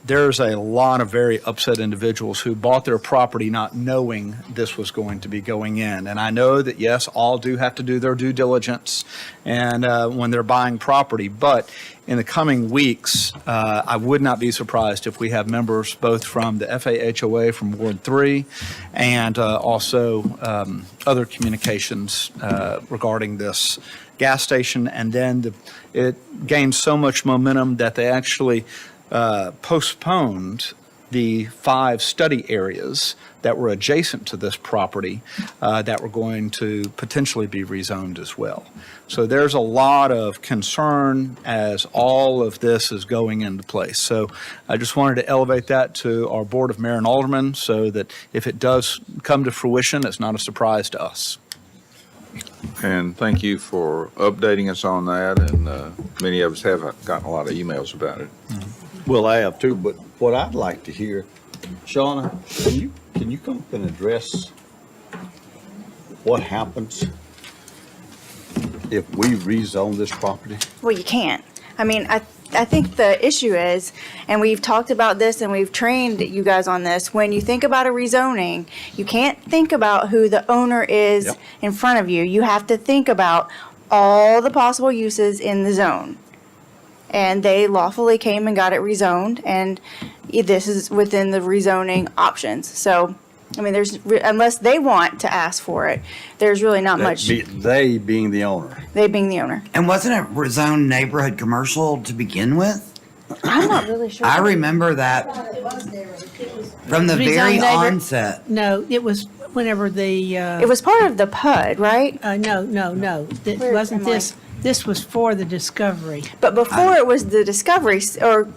P: there's a lot of very upset individuals who bought their property not knowing this was going to be going in. And I know that, yes, all do have to do their due diligence and when they're buying property, but in the coming weeks, I would not be surprised if we have members both from the FAHOA from Ward 3 and also other communications regarding this gas station. And then it gained so much momentum that they actually postponed the 5 study areas that were adjacent to this property that were going to potentially be rezoned as well. So there's a lot of concern as all of this is going into place. So I just wanted to elevate that to our Board of Mayor and Aldermen so that if it does come to fruition, it's not a surprise to us.
A: And thank you for updating us on that, and many of us have gotten a lot of emails about it.
V: Well, I have too, but what I'd like to hear, Shauna, can you come up and address what happens if we rezone this property?
J: Well, you can't. I mean, I think the issue is, and we've talked about this and we've trained you guys on this, when you think about a rezoning, you can't think about who the owner is in front of you. You have to think about all the possible uses in the zone. And they lawfully came and got it rezoned, and this is within the rezoning options. So, I mean, unless they want to ask for it, there's really not much.
V: They being the owner.
J: They being the owner.
M: And wasn't it rezoned neighborhood commercial to begin with?
J: I'm not really sure.
M: I remember that from the very onset.
U: No, it was whenever the.
J: It was part of the PUD, right?
U: No. It wasn't this. This was for the discovery.
J: But before it was the discovery, or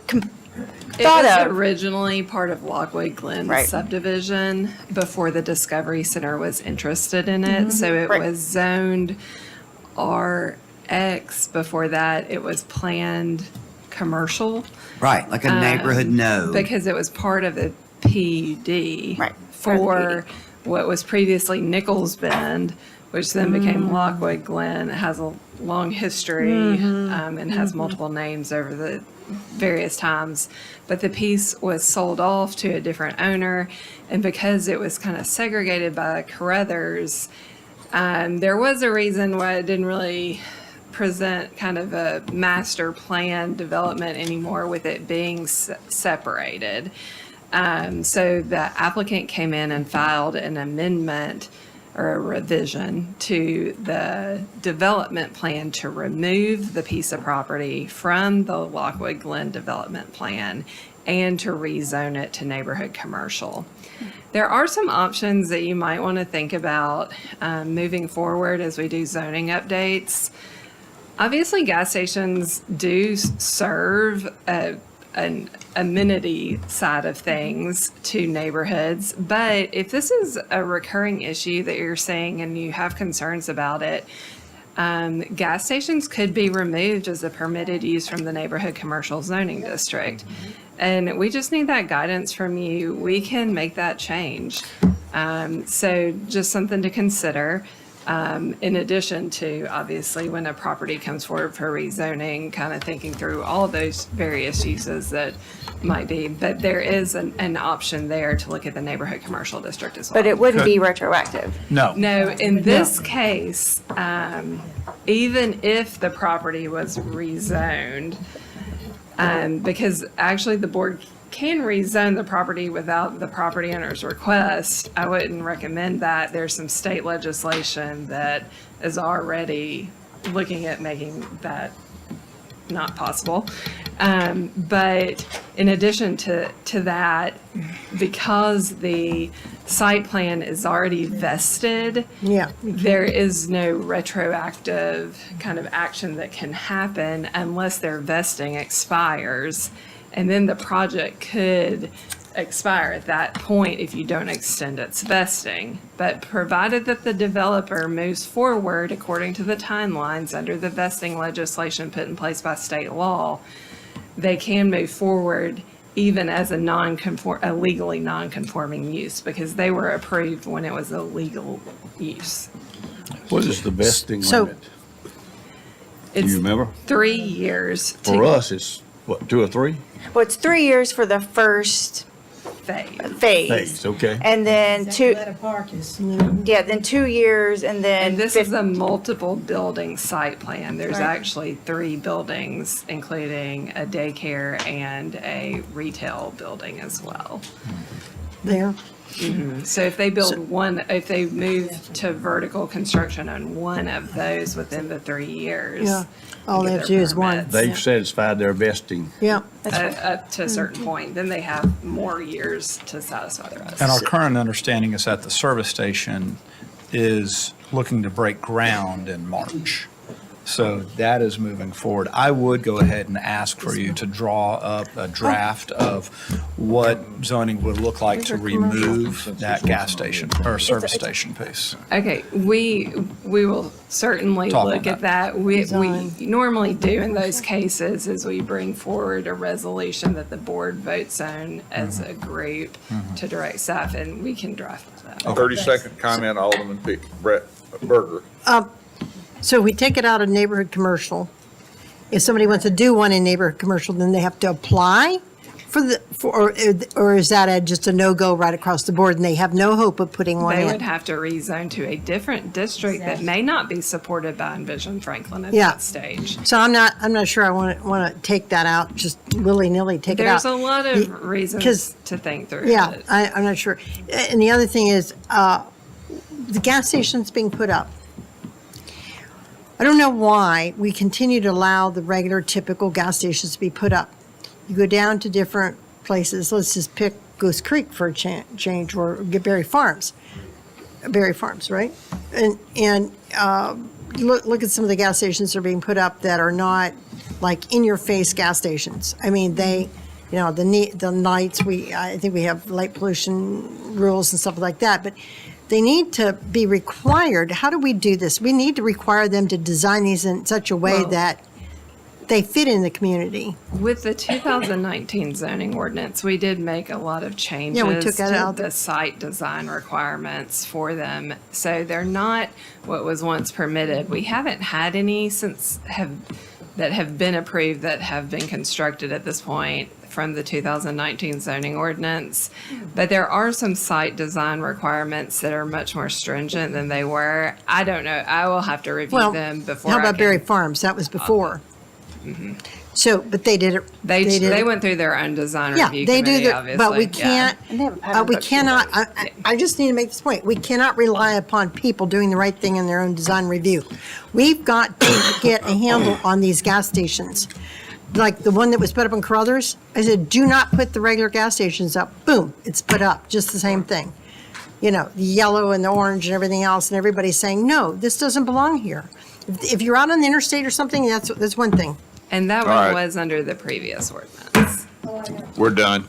W: It was originally part of Lockwood Glen subdivision before the Discovery Center was interested in it. So it was zoned RX. Before that, it was planned commercial.
M: Right, like a neighborhood node.
W: Because it was part of the PUD for what was previously Nichols Bend, which then became Lockwood Glen. It has a long history and has multiple names over the various times. But the piece was sold off to a different owner, and because it was kind of segregated by Carruthers, there was a reason why it didn't really present kind of a master plan development anymore with it being separated. So the applicant came in and filed an amendment or a revision to the development plan to remove the piece of property from the Lockwood Glen development plan and to rezone it to neighborhood commercial. There are some options that you might want to think about moving forward as we do zoning updates. Obviously, gas stations do serve an amenity side of things to neighborhoods, but if this is a recurring issue that you're seeing and you have concerns about it, gas stations could be removed as a permitted use from the neighborhood commercial zoning district. And we just need that guidance from you. We can make that change. So just something to consider. In addition to, obviously, when a property comes forward for rezoning, kind of thinking through all of those various uses that might be. But there is an option there to look at the neighborhood commercial district as well.
J: But it wouldn't be retroactive.
W: No, in this case, even if the property was rezoned, because actually the board can rezone the property without the property owner's request, I wouldn't recommend that. There's some state legislation that is already looking at making that not possible. But in addition to that, because the site plan is already vested, there is no retroactive kind of action that can happen unless their vesting expires. And then the project could expire at that point if you don't extend its vesting. But provided that the developer moves forward according to the timelines under the vesting legislation put in place by state law, they can move forward even as a legally non-conforming use because they were approved when it was a legal use.
V: What is the vesting
K: So-
V: limit? Do you remember?
W: 3 years.
V: For us, it's what, 2 or 3?
J: Well, it's 3 years for the first
W: phase.
V: Phase, okay.
J: And then
K: Park is
J: then 2 years and then.
W: And this is a multiple building site plan. There's
K: Right.
W: actually 3 buildings, including a daycare and a retail building as well.
K: there.
W: So if they if they move to vertical construction on one of those within the 3 years.
K: Yeah. All they have to do is one.
V: They've satisfied their vesting.
K: Yeah.
W: Up to a certain point, then they have more years to satisfy the rest.
P: And our current understanding is that the service station is looking to break ground in March. So that is moving forward. I would go ahead and ask for you to draw up a draft of what zoning would look like to remove that gas station or service station piece.
W: Okay, we will certainly
P: Talk on
W: look at that. We normally do in those cases is we bring forward a resolution that the board votes on as a group to direct staff, and we can draft that.
A: A 30-second comment, Alderman Brett Berger.
K: So we take it out of neighborhood commercial. If somebody wants to do one in neighborhood commercial, then they have to apply or is that just a no-go right across the board and they have no hope of putting one
W: They
K: in?
W: would have to rezone to a different district that may not be supported by Envision Franklin at
K: Yeah.
W: that stage.
K: So I'm not sure I want to take that out, just willy-nilly take it out.
W: There's a lot of reasons
K: 'cause-
W: to think through.
K: Yeah,
W: it.
K: I'm not sure. And the other thing is, the gas station's being put up. I don't know why we continue to allow the regular typical gas stations to be put up. You go down to different places, let's just pick Goose Creek for a change, or Berry Farms, right? And look at some of the gas stations that are being put up that are not like in-your-face gas stations. I mean, the nights, I think we have light pollution rules and stuff like that, but they need to be required. How do we do this? We need to require them to design these in such a way that they fit in the community.
W: With the 2019 zoning ordinance, we did make a lot of changes
K: Yeah, we took that
W: to
K: out.
W: the site design requirements for them. So they're not what was once permitted. We haven't had any since have that have been approved that have been constructed at this point from the 2019 zoning ordinance. But there are some site design requirements that are much more stringent than they were. I don't know. I will have to review
K: Well,
W: them before.
K: how
W: I
K: about
W: can-
K: Berry Farms? That was before. So, but they did it.
W: They
K: did
W: they
K: it-
W: went through their own design
K: Yeah,
W: review
K: they do
W: committee,
K: their,
W: obviously.
K: but we
W: yeah.
K: can't, we cannot, I just need to make this point. We cannot rely upon people doing the right thing in their own design review. We've got to get a handle on these gas stations. Like the one that was put up in Carruthers, I said, do not put the regular gas stations up. Boom, it's put up, just the same thing. You know, the yellow and the orange and everything else, and everybody's saying, no, this doesn't belong here. If you're out on the interstate or something, that's one thing.
W: And that
A: All
W: one
A: right.
W: was under the previous ordinance.
A: We're done.